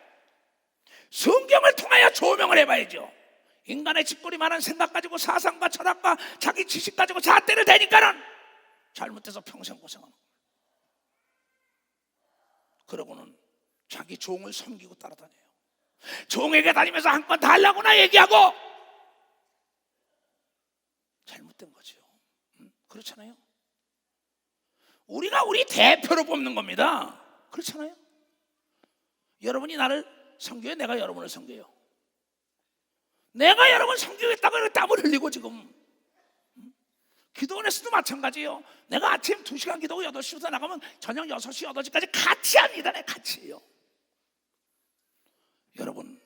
성경을 통하여 조명을 해봐야죠. 인간의 짓거리 많은 생각 가지고 사상과 철학과 자기 지식 가지고 잣대를 대니까는 잘못돼서 평생 고생하는 거예요. 그러고는 자기 종을 섬기고 따라다녀요. 종에게 다니면서 한 건 달라고나 얘기하고, 잘못된 거죠. 그렇잖아요. 우리가 우리 대표로 뽑는 겁니다. 그렇잖아요. 여러분이 나를 섬겨요? 내가 여러분을 섬겨요? 내가 여러분 섬기겠다고 땀을 흘리고 지금 기도원에서도 마찬가지예요. 내가 아침 2시간 기도하고 8시부터 나가면 저녁 6시, 8시까지 같이 합니다. 내 같이요. 여러분,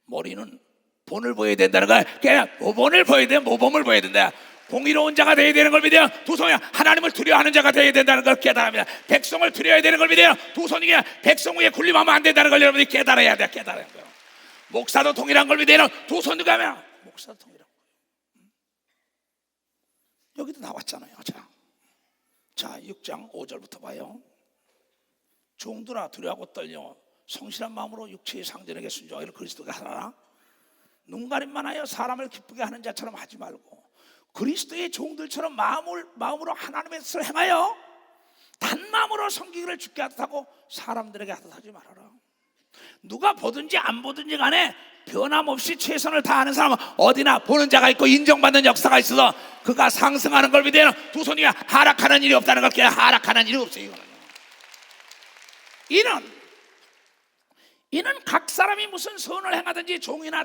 머리는 본을 보여야 된다는 거야. 그냥 모본을 보여야 돼. 모범을 보여야 된다. 공의로운 자가 되어야 되는 걸 믿어요. 두 손이 하나님을 두려워하는 자가 되어야 된다는 걸 깨달습니다. 백성을 두려워해야 되는 걸 믿어요. 두 손이 백성 위에 군림하면 안 된다는 걸 여러분이 깨달아야 돼. 깨달아야 돼요. 목사도 동일한 걸 믿어요. 두 손 들고 하면 목사도 동일한 거예요. 여기도 나왔잖아요. 자 6장 5절부터 봐요. 종들아 두려워하고 떨려 성실한 마음으로 육체의 상전에게 순종하기를 그리스도가 하라. 눈 가림만 하여 사람을 기쁘게 하는 자처럼 하지 말고 그리스도의 종들처럼 마음으로 하나님의 뜻을 행하여 단마음으로 섬기기를 주께 하듯하고 사람들에게 하듯하지 말아라. 누가 보든지 안 보든지 간에 변함없이 최선을 다하는 사람은 어디나 보는 자가 있고 인정받는 역사가 있어서 그가 상승하는 걸 믿어요. 두 손이 하락하는 일이 없다는 걸 깨야 하락하는 일이 없어요. 이는 각 사람이 무슨 선을 행하든지 종이나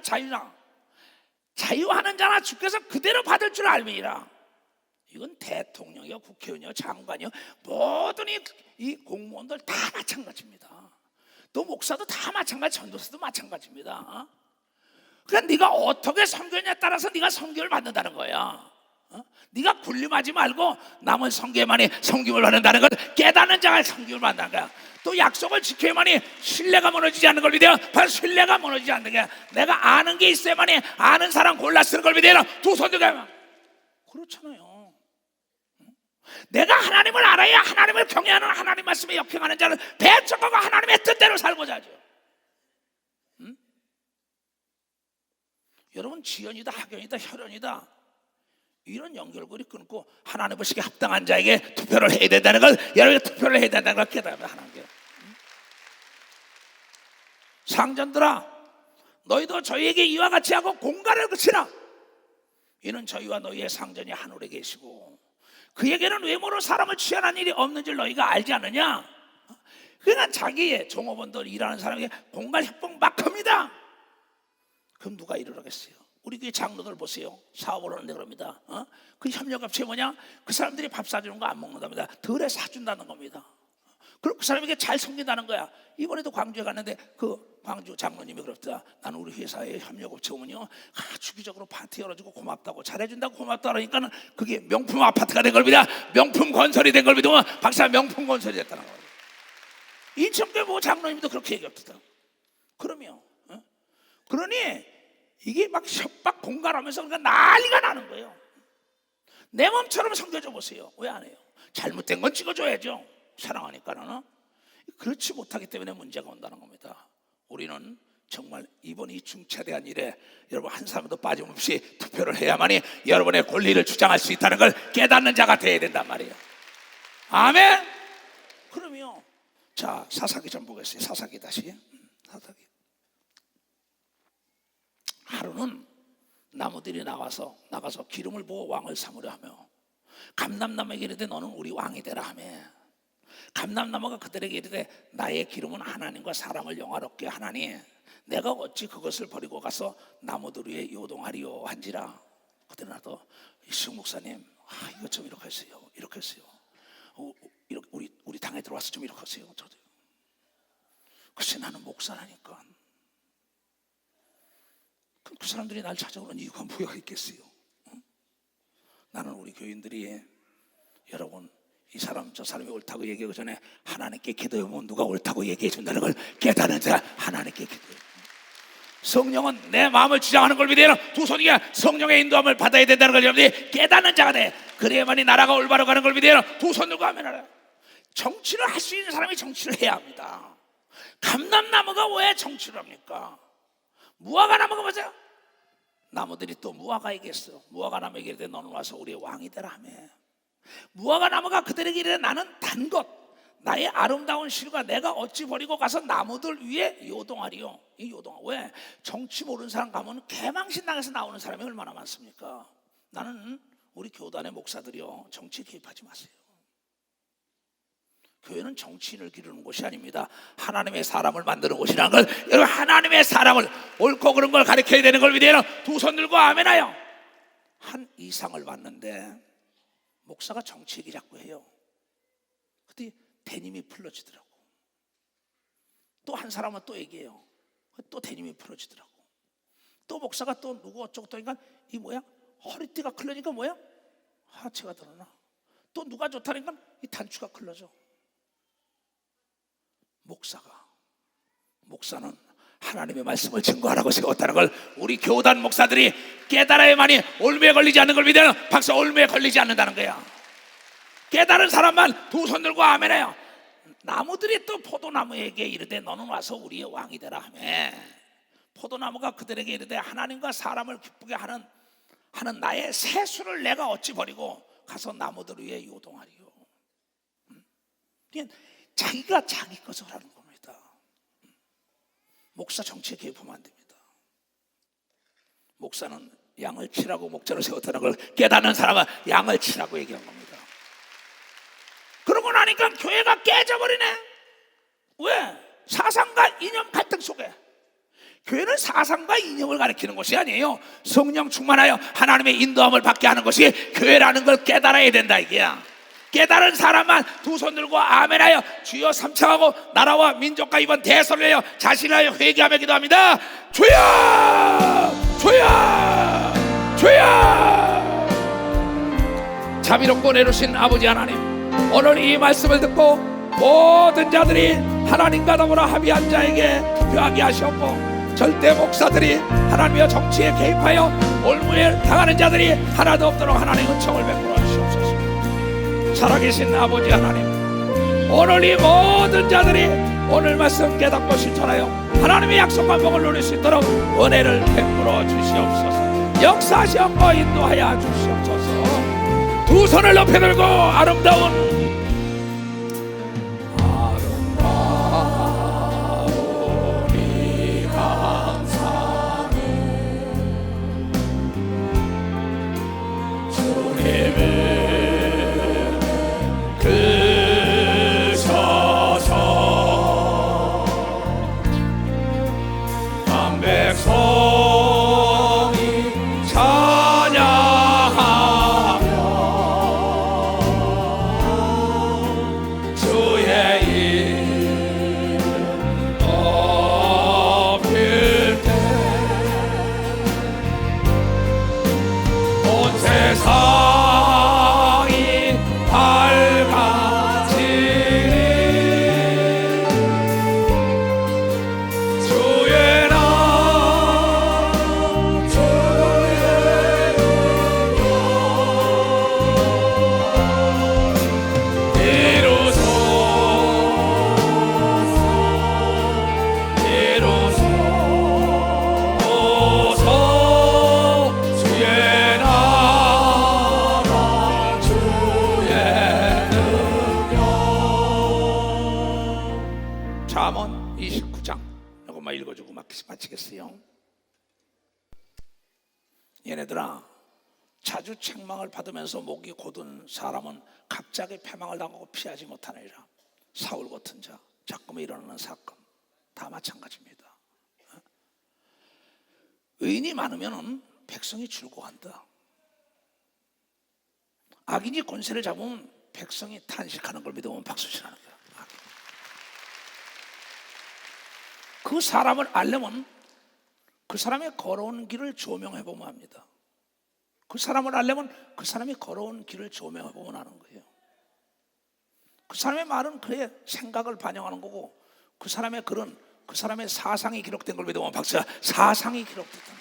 자유하는 자나 주께서 그대로 받을 줄 알미니라. 이건 대통령이요, 국회의원이요, 장관이요, 모든 이 공무원들 다 마찬가지입니다. 또 목사도 다 마찬가지, 전도사도 마찬가지입니다. 그러니까 네가 어떻게 섬겼냐에 따라서 네가 섬김을 받는다는 거야. 네가 군림하지 말고 남은 섬김만이 섬김을 받는다는 걸 깨닫는 자가 섬김을 받는다는 거야. 또 약속을 지켜야만이 신뢰가 무너지지 않는 걸 믿어요. 바로 신뢰가 무너지지 않는 게 내가 아는 게 있어야만이 아는 사람 골라 쓰는 걸 믿어요. 두 손 들고 하면 그렇잖아요. 내가 하나님을 알아야 하나님을 경외하는 하나님 말씀에 역행하는 자는 배척하고 하나님의 뜻대로 살고자 하죠. 여러분 지연이다 학연이다 혈연이다 이런 연결고리 끊고 하나님 보시기에 합당한 자에게 투표를 해야 된다는 걸 여러분이 투표를 해야 된다는 걸 깨달으면 하나님께 상전들아 너희도 저희에게 이와 같이 하고 공갈을 그치라. 이는 저희와 너희의 상전이 하늘에 계시고 그에게는 외모로 사람을 취하는 일이 없는 줄 너희가 알지 않느냐. 그러니까 자기의 종업원들 일하는 사람에게 공갈 협박 막 합니다. 그럼 누가 일을 하겠어요? 우리 교회 장로들 보세요. 사업을 하는데 그럽니다. 그 협력업체 뭐냐? 그 사람들이 밥 사주는 거 안 먹는답니다. 덜에 사준다는 겁니다. 그리고 그 사람에게 잘 섬긴다는 거야. 이번에도 광주에 갔는데 그 광주 장로님이 그럽다. 나는 우리 회사에 협력업체 오면요 주기적으로 파티 열어주고 고맙다고 잘해준다고 고맙다 그러니까는 그게 명품 아파트가 된 겁니다. 명품 건설이 된 겁니다. 박사 명품 건설이 됐다는 거예요. 인천교회 뭐 장로님도 그렇게 얘기했다. 그러니 이게 막 협박 공갈하면서 그러니까 난리가 나는 거예요. 내 몸처럼 섬겨줘 보세요. 왜 안 해요? 잘못된 건 찍어줘야죠. 사랑하니까는. 그렇지 못하기 때문에 문제가 온다는 겁니다. 우리는 정말 이번 이 중차대한 일에 여러분 한 사람도 빠짐없이 투표를 해야만이 여러분의 권리를 주장할 수 있다는 걸 깨닫는 자가 되어야 된단 말이에요. 아멘. 그러면 자 사사기 좀 보겠어요. 사사기 다시 사사기. 하루는 나무들이 나가서 기름을 부어 왕을 삼으려 하며 감람나무에게 이르되 너는 우리 왕이 되라 하며 감람나무가 그들에게 이르되 나의 기름은 하나님과 사람을 영화롭게 하나니 내가 어찌 그것을 버리고 가서 나무들 위에 요동하리요 한지라. 그때 나도 이승 목사님 이것 좀 이렇게 했어요. 이렇게 했어요. 우리 당에 들어와서 좀 이렇게 하세요. 저도 글쎄 나는 목사라니까. 그럼 그 사람들이 날 찾아오는 이유가 뭐가 있겠어요? 나는 우리 교인들이 여러분 이 사람 저 사람이 옳다고 얘기하기 전에 하나님께 기도해보면 누가 옳다고 얘기해 준다는 걸 깨닫는 자 하나님께 기도해. 성령은 내 마음을 주장하는 걸 믿어요. 두 손이 성령의 인도함을 받아야 된다는 걸 여러분이 깨닫는 자가 돼. 그래야만이 나라가 올바로 가는 걸 믿어요. 두 손 들고 아멘하라. 정치를 할 수 있는 사람이 정치를 해야 합니다. 감람나무가 왜 정치를 합니까? 무화과 나무가 맞아요. 나무들이 또 무화과 얘기했어. 무화과 나무에게 이르되 너는 와서 우리의 왕이 되라 하며, 무화과 나무가 그들에게 이르되 나는 단 것, 나의 아름다운 실과 내가 어찌 버리고 가서 나무들 위에 요동하리요. 이 요동, 왜? 정치 모르는 사람 가면 개망신당에서 나오는 사람이 얼마나 많습니까? 나는 우리 교단의 목사들이요, 정치 개입하지 마세요. 교회는 정치인을 기르는 곳이 아닙니다. 하나님의 사람을 만드는 곳이라는 걸, 여러분, 하나님의 사람을 옳고 그른 걸 가르쳐야 되는 걸 믿어요. 두 손 들고 아멘하여. 한 이상을 받는데 목사가 정치 얘기 자꾸 해요. 그때 대님이 풀러지더라고. 또 한 사람은 또 얘기해요. 또 대님이 풀어지더라고. 또 목사가 또 누구 어쩌고 또 하니까 이 뭐야? 허리띠가 클러니까 뭐야? 하체가 드러나. 또 누가 좋다니까 이 단추가 클러져. 목사는 하나님의 말씀을 증거하라고 세웠다는 걸 우리 교단 목사들이 깨달아야만이 올무에 걸리지 않는 걸 믿어요. 박사, 올무에 걸리지 않는다는 거야. 깨달은 사람만 두 손 들고 아멘해요. 나무들이 또 포도나무에게 이르되 너는 와서 우리의 왕이 되라 하며, 포도나무가 그들에게 이르되 하나님과 사람을 기쁘게 하는 나의 세수를 내가 어찌 버리고 가서 나무들 위에 요동하리요. 자기가 자기 것을 하는 겁니다. 목사 정치에 개입하면 안 됩니다. 목사는 양을 치라고 목자를 세웠다는 걸 깨닫는 사람은 양을 치라고 얘기한 겁니다. 그러고 나니까 교회가 깨져버리네. 왜? 사상과 이념 갈등 속에. 교회는 사상과 이념을 가리키는 것이 아니에요. 성령 충만하여 하나님의 인도함을 받게 하는 것이 교회라는 걸 깨달아야 된다 이게야. 깨달은 사람만 두 손 들고 아멘하여 주여 삼창하고 나라와 민족과 이번 대선을 위하여 자신을 회개하며 기도합니다. 주여, 주여, 주여. 자비롭고 내르신 아버지 하나님, 오늘 이 말씀을 듣고 모든 자들이 하나님과 더불어 합의한 자에게 투표하게 하셨고, 절대 목사들이 하나님의 정치에 개입하여 올무에 당하는 자들이 하나도 없도록 하나님의 은총을 베풀어 주시옵소서. 살아계신 아버지 하나님, 오늘 이 모든 자들이 오늘 말씀 깨닫고 실천하여 하나님의 약속한 복을 누릴 수 있도록 은혜를 베풀어 주시옵소서. 역사하시옵고 인도하여 주시옵소서. 두 손을 높이 들고 아름다운 이 감사는 주님을 백성이 찬양하며 주의 이름 높일 때 온 세상이 밝아지리. 주의 잠언 29장 이것만 읽어주고 마치겠어요. 얘네들아, 자주 책망을 받으면서 목이 곧은 사람은 갑자기 패망을 당하고 피하지 못하느니라. 사울 같은 자, 자꾸만 일어나는 사건 다 마찬가지입니다. 의인이 많으면 백성이 즐거워한다. 악인이 권세를 잡으면 백성이 탄식하는 걸 믿으면 박수치는 거야. 그 사람을 알려면 그 사람의 걸어온 길을 조명해 보면 합니다. 그 사람을 알려면 그 사람이 걸어온 길을 조명해 보면 아는 거예요. 그 사람의 말은 그의 생각을 반영하는 거고, 그 사람의 글은 그 사람의 사상이 기록된 걸 믿으면 박수야. 사상이 기록됐다.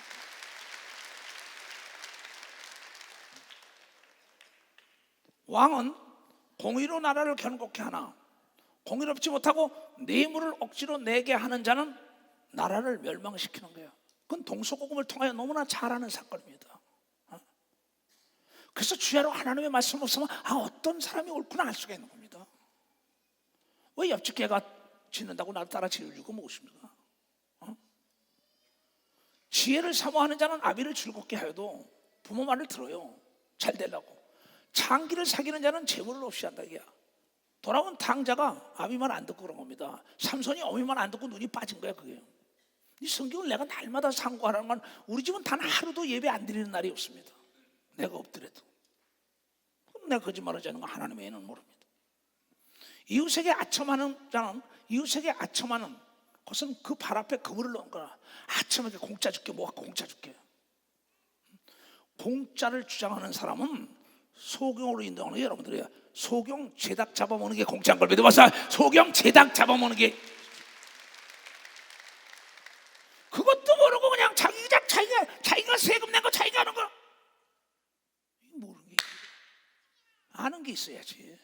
왕은 공의로 나라를 견고케 하나 공의롭지 못하고 뇌물을 억지로 내게 하는 자는 나라를 멸망시키는 거예요. 그건 동서고금을 통하여 너무나 잘 아는 사건입니다. 그래서 주야로 하나님의 말씀 없으면 어떤 사람이 옳구나 알 수가 있는 겁니다. 왜 옆집 개가 짖는다고 나를 따라 짖으려고 무엇입니까? 지혜를 사모하는 자는 아비를 즐겁게 하여도 부모 말을 들어요. 잘 되려고. 장기를 사귀는 자는 재물을 없이 한다 이게야. 돌아온 탕자가 아비 말 안 듣고 그런 겁니다. 삼손이 어미 말 안 듣고 눈이 빠진 거야 그게. 이 성경을 내가 날마다 상고하라는 건 우리 집은 단 하루도 예배 안 드리는 날이 없습니다. 내가 없더라도. 그럼 내가 거짓말하지 않는 건 하나님 외에는 모릅니다. 이웃에게 아첨하는 자는 이웃에게 아첨하는 것은 그 발 앞에 그물을 넣은 거라. 아첨에게 공짜 줄게 뭐 갖고 공짜 줄게. 공짜를 주장하는 사람은 소경으로 인정하는 게 여러분들이야. 소경 제닭 잡아먹는 게 공짜인 걸 믿어봐서 소경 제닭 잡아먹는 게 그것도 모르고 그냥 자기가 세금 낸 거 자기가 하는 거 모르는 게 아는 게 있어야지.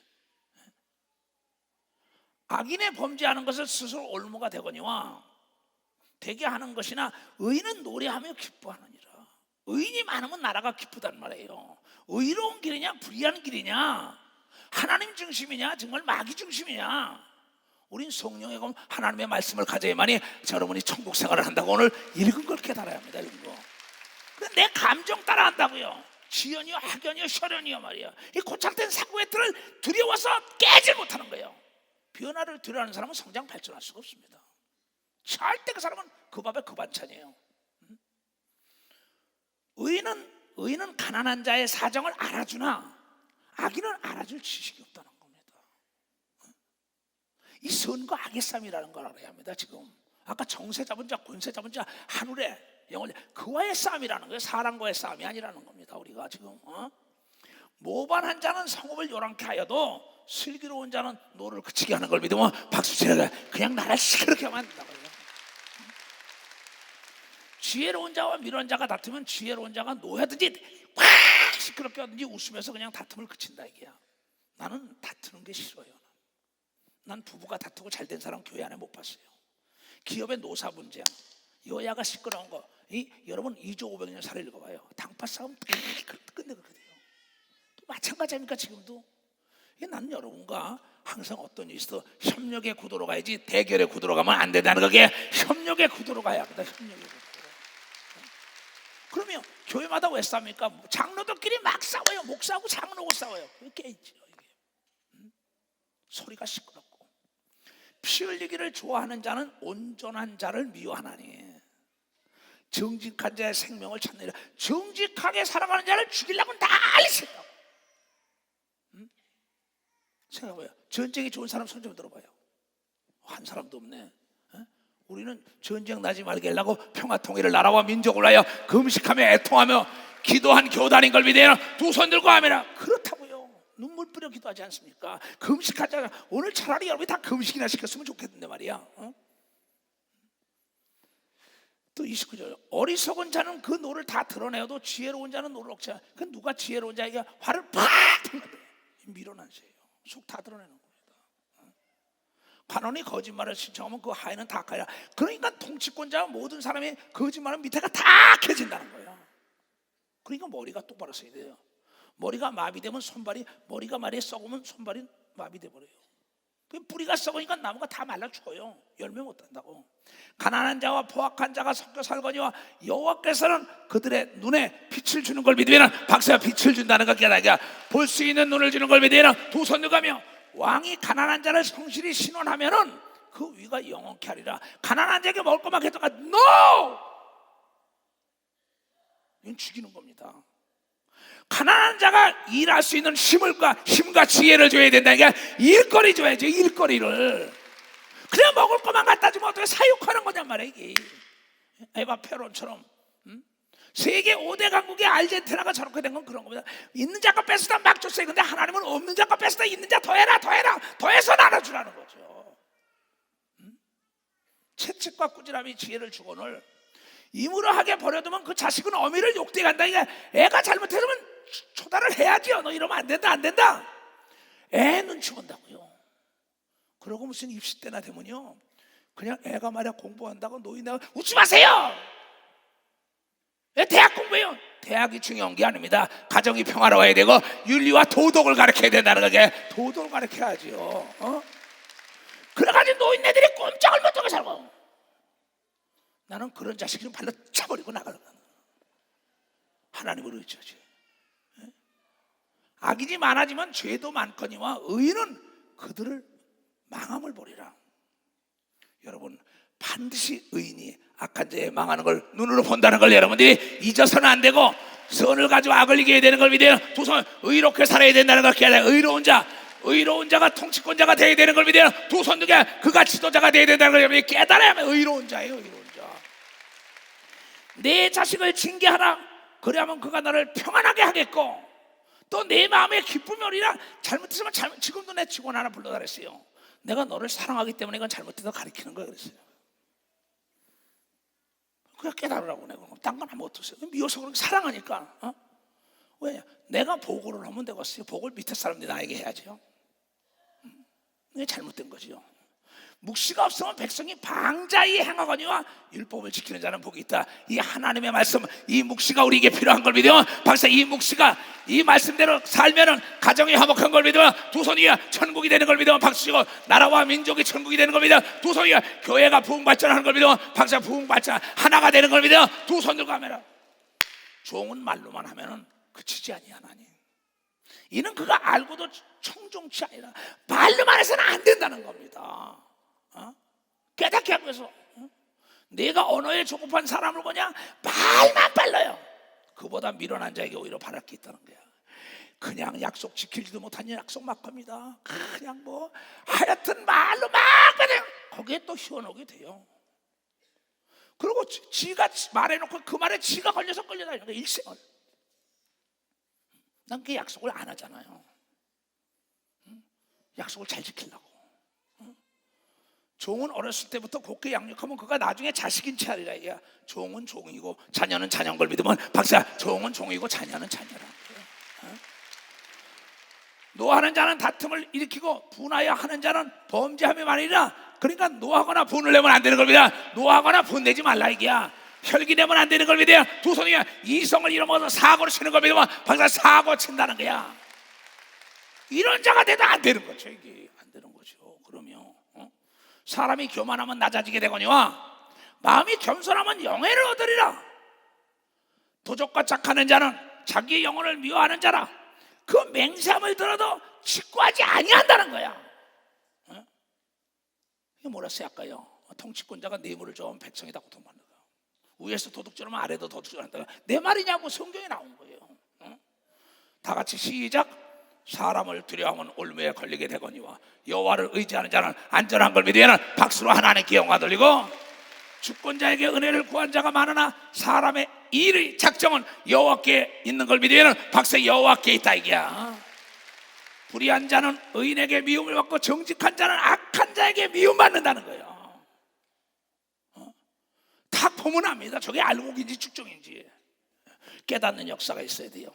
악인의 범죄하는 것을 스스로 올무가 되거니와 되게 하는 것이나 의인은 노래하며 기뻐하느니라. 의인이 많으면 나라가 기쁘단 말이에요. 의로운 길이냐 불의한 길이냐 하나님 중심이냐 정말 마귀 중심이냐. 우린 성령에 가면 하나님의 말씀을 가져야만이 여러분이 천국 생활을 한다고 오늘 읽은 걸 깨달아야 합니다. 읽은 거. 내 감정 따라 한다고요. 지연이요 학연이요 혈연이요 말이야. 이 고착된 사고의 틀을 두려워서 깨지 못하는 거예요. 변화를 두려워하는 사람은 성장 발전할 수가 없습니다. 절대 그 사람은 그 밥에 그 반찬이에요. 의인은 가난한 자의 사정을 알아주나 악인은 알아줄 지식이 없다는 겁니다. 이 선과 악의 싸움이라는 걸 알아야 합니다. 지금 아까 정세 잡은 자 권세 잡은 자 하늘에 영원 그와의 싸움이라는 거예요. 사람과의 싸움이 아니라는 겁니다. 우리가 지금 모반한 자는 성읍을 요란케 하여도 슬기로운 자는 노를 그치게 하는 걸 믿으면 박수 치라. 그냥 나를 시끄럽게 하면 안 된다고요. 지혜로운 자와 미련한 자가 다투면 지혜로운 자가 노하든지 확 시끄럽게 하든지 웃으면서 그냥 다툼을 그친다 이게야. 나는 다투는 게 싫어요. 난 부부가 다투고 잘된 사람 교회 안에 못 봤어요. 기업의 노사 문제야. 여야가 시끄러운 거. 여러분 2조 500년 사를 읽어봐요. 당파 싸움 끝내 그렇게 돼요. 또 마찬가지입니까 지금도? 나는 여러분과 항상 어떤 일이 있어도 협력의 구도로 가야지 대결의 구도로 가면 안 된다는 거게. 협력의 구도로 가야 합니다. 협력의 구도. 그러면 교회마다 왜 싸웁니까? 장로들끼리 막 싸워요. 목사하고 장로하고 싸워요. 이게 있죠. 소리가 시끄럽고. 피 흘리기를 좋아하는 자는 온전한 자를 미워하나니 정직한 자의 생명을 찾느니라. 정직하게 살아가는 자를 죽이려고 난리 생각. 생각해봐요. 전쟁이 좋은 사람 손 좀 들어봐요. 한 사람도 없네. 우리는 전쟁 나지 말게 하려고 평화통일을 나라와 민족을 위하여 금식하며 애통하며 기도한 교단인 걸 믿어요. 두 손 들고 하면 그렇다고요. 눈물 뿌려 기도하지 않습니까? 금식하자. 오늘 차라리 여러분이 다 금식이나 시켰으면 좋겠는데 말이야. 또 29절 어리석은 자는 그 노를 다 드러내어도 지혜로운 자는 노를 억제하라. 그 누가 지혜로운 자에게 화를 팍 밀어난 새예요. 속 다 드러내는 겁니다. 관원이 거짓말을 신청하면 그 하에는 다 가야. 그러니까 통치권자와 모든 사람이 거짓말은 밑에가 다 켜진다는 거예요. 그러니까 머리가 똑바로 써야 돼요. 머리가 마비되면 손발이, 머리가 말이 썩으면 손발이 마비돼 버려요. 뿌리가 썩으니까 나무가 다 말라 죽어요. 열매 못 단다고. 가난한 자와 포악한 자가 섞여 살거니와 여호와께서는 그들의 눈에 빛을 주는 걸 믿으면 박사가 빛을 준다는 것 깨닫게. 볼 수 있는 눈을 주는 걸 믿으면 두 손 들가며 왕이 가난한 자를 성실히 신원하면은 그 위가 영원케 하리라. 가난한 자에게 먹을 것만 했다가 NO! 이건 죽이는 겁니다. 가난한 자가 일할 수 있는 힘과 지혜를 줘야 된다니까. 일거리 줘야죠. 일거리를. 그냥 먹을 것만 갖다 주면 어떻게 사육하는 거냔 말이야 이게. 에바 페론처럼 세계 5대 강국의 아르헨티나가 저렇게 된 건 그런 겁니다. 있는 자가 뺏어다 막 줬어요. 근데 하나님은 없는 자가 뺏어다 있는 자 더해라 더해서 나눠주라는 거죠. 채찍과 꾸지람이 지혜를 주거늘 임으로 하게 버려두면 그 자식은 어미를 욕되게 한다. 이게 애가 잘못했으면 초달을 해야지요. 너 이러면 안 된다. 애 눈치 본다고요. 그러고 무슨 입시 때나 되면요, 그냥 애가 말이야 공부한다고 노인네가 웃지 마세요. 왜 대학 공부해요? 대학이 중요한 게 아닙니다. 가정이 평화로워야 되고 윤리와 도덕을 가르쳐야 된다는 거게. 도덕을 가르쳐야지요. 그래가지고 노인네들이 꼼짝을 못하고 살고, 나는 그런 자식을 발로 차버리고 나가는 거야. 하나님으로 의지하지. 악인이 많아지면 죄도 많거니와 의인은 그들을 망함을 보리라. 여러분, 반드시 의인이 악한 자에 망하는 걸 눈으로 본다는 걸 여러분들이 잊어서는 안 되고, 선을 가지고 악을 이겨야 되는 걸 믿어요. 두 손 의롭게 살아야 된다는 걸 깨달아야 돼요. 의로운 자가 통치권자가 되어야 되는 걸 믿어요. 두 손 두개 그가 지도자가 되어야 된다는 걸 여러분이 깨달아야 하면 의로운 자예요. 의로운 자. 내 자식을 징계하라. 그래야만 그가 나를 평안하게 하겠고, 또 내 마음에 기쁨이 오리라. 잘못했으면 지금도 내 직원 하나 불러다 그랬어요. 내가 너를 사랑하기 때문에 이건 잘못해서 가르치는 거야 그랬어요. 그냥 깨달으라고. 내가 딴 건 아무것도 없어요. 미워서 그렇게 사랑하니까. 왜? 내가 보고를 하면 되겠어요. 보고를 밑에 사람들이 나에게 해야죠. 이게 잘못된 거죠. 묵시가 없으면 백성이 방자히 행하거니와 율법을 지키는 자는 복이 있다. 이 하나님의 말씀, 이 묵시가 우리에게 필요한 걸 믿으면, 박사 이 묵시가 이 말씀대로 살면은 가정이 화목한 걸 믿으면, 두 손이 천국이 되는 걸 믿으면 박수치고, 나라와 민족이 천국이 되는 걸 믿으면 두 손이 교회가 부흥발전하는 걸 믿으면 박사 부흥발전 하나가 되는 걸 믿으면 두 손 들고 하면, 좋은 말로만 하면은 그치지 아니야 하나님. 이는 그가 알고도 청종치 아니라 말로만 해서는 안 된다는 겁니다. 깨닫게 하기 위해서. 내가 언어에 조급한 사람을 보냐? 말만 빨라요. 그보다 미련한 자에게 오히려 바랄 게 있다는 거야. 그냥 약속 지키지도 못한 약속 막 합니다. 그냥 뭐 하여튼 말로 막 그냥 거기에 또 희원하게 돼요. 그리고 지가 말해놓고 그 말에 지가 걸려서 끌려다니는 거야. 일생을. 난 그 약속을 안 하잖아요. 약속을 잘 지키려고. 종은 어렸을 때부터 곱게 양육하면 그가 나중에 자식인 채 하리라. 이게 종은 종이고 자녀는 자녀인 걸 믿으면 박사, 종은 종이고 자녀는 자녀라. 노하는 자는 다툼을 일으키고 분하여 하는 자는 범죄함이 많으리라. 그러니까 노하거나 분을 내면 안 되는 걸 믿어. 노하거나 분내지 말라 이게야. 혈기 내면 안 되는 걸 믿어야. 두 손이 이성을 잃어먹어서 사고를 치는 걸 믿으면 박사 사고 친다는 거야. 이런 자가 돼도 안 되는 거죠. 이게 안 되는 거죠. 그러면 사람이 교만하면 낮아지게 되거니와 마음이 겸손하면 영예를 얻으리라. 도적과 착하는 자는 자기의 영혼을 미워하는 자라. 그 맹세함을 들어도 직구하지 아니한다는 거야. 이게 뭐랬어요 아까요? 통치권자가 뇌물을 좀 백성에다 고통받는다. 위에서 도둑질하면 아래도 도둑질한다. 내 말이냐고 성경에 나온 거예요. 다 같이 시작. 사람을 두려워하면 올무에 걸리게 되거니와 여호와를 의지하는 자는 안전한 걸 믿으면 박수로 하나님께 영광 돌리고, 주권자에게 은혜를 구한 자가 많으나 사람의 일의 작정은 여호와께 있는 걸 믿으면 박수 여호와께 있다 이게야. 불의한 자는 의인에게 미움을 받고 정직한 자는 악한 자에게 미움받는다는 거예요. 다 보면 압니다. 저게 알곡인지 축종인지. 깨닫는 역사가 있어야 돼요.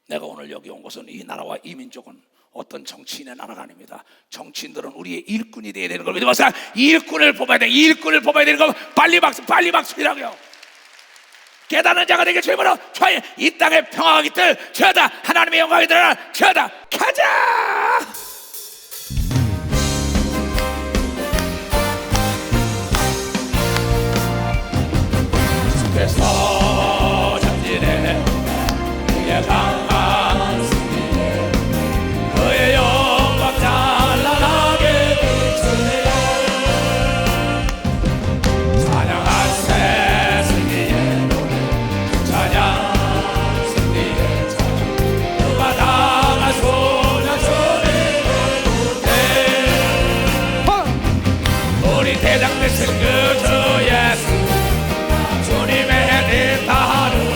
내가 오늘 여기 온 곳은 이 나라와 이 민족은 어떤 정치인의 나라가 아닙니다. 정치인들은 우리의 일꾼이 되어야 되는 겁니다. 일꾼을 뽑아야 돼. 일꾼을 뽑아야 되는 거 빨리 박수이라고요. 깨닫는 자가 되게 주님으로 좋아요. 이 땅에 평화가 있들 저다 하나님의 영광이 드러나 저다 가자. 주께서 전진해 그의 강한 승리에 그의 영광 찬란하게 비추네. 찬양하세 승리의 노래 찬양 승리의 찬양 누가 당한 소년 소리 우리 대장 되신 그 주 예수 주님의 뜻 다하는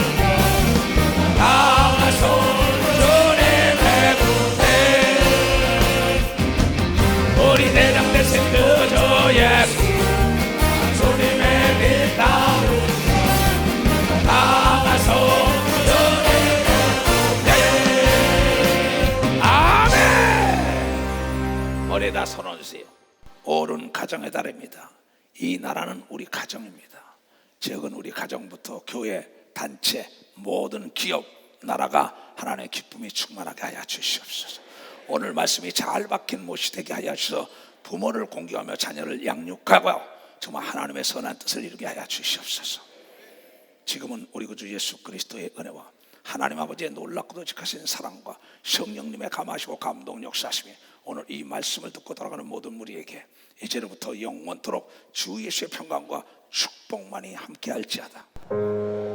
어른 가정의 달입니다. 이 나라는 우리 가정입니다. 지역은 우리 가정부터 교회, 단체, 모든 기업, 나라가 하나님의 기쁨이 충만하게 하여 주시옵소서. 오늘 말씀이 잘 박힌 못이 되게 하여 주셔서 부모를 공경하며 자녀를 양육하고 정말 하나님의 선한 뜻을 이루게 하여 주시옵소서. 지금은 우리 구주 예수 그리스도의 은혜와 하나님 아버지의 놀랍고도 직하신 사랑과 성령님의 감하시고 감동 역사하심이 오늘 이 말씀을 듣고 돌아가는 모든 무리에게 이제로부터 영원토록 주 예수의 평강과 축복만이 함께할지어다.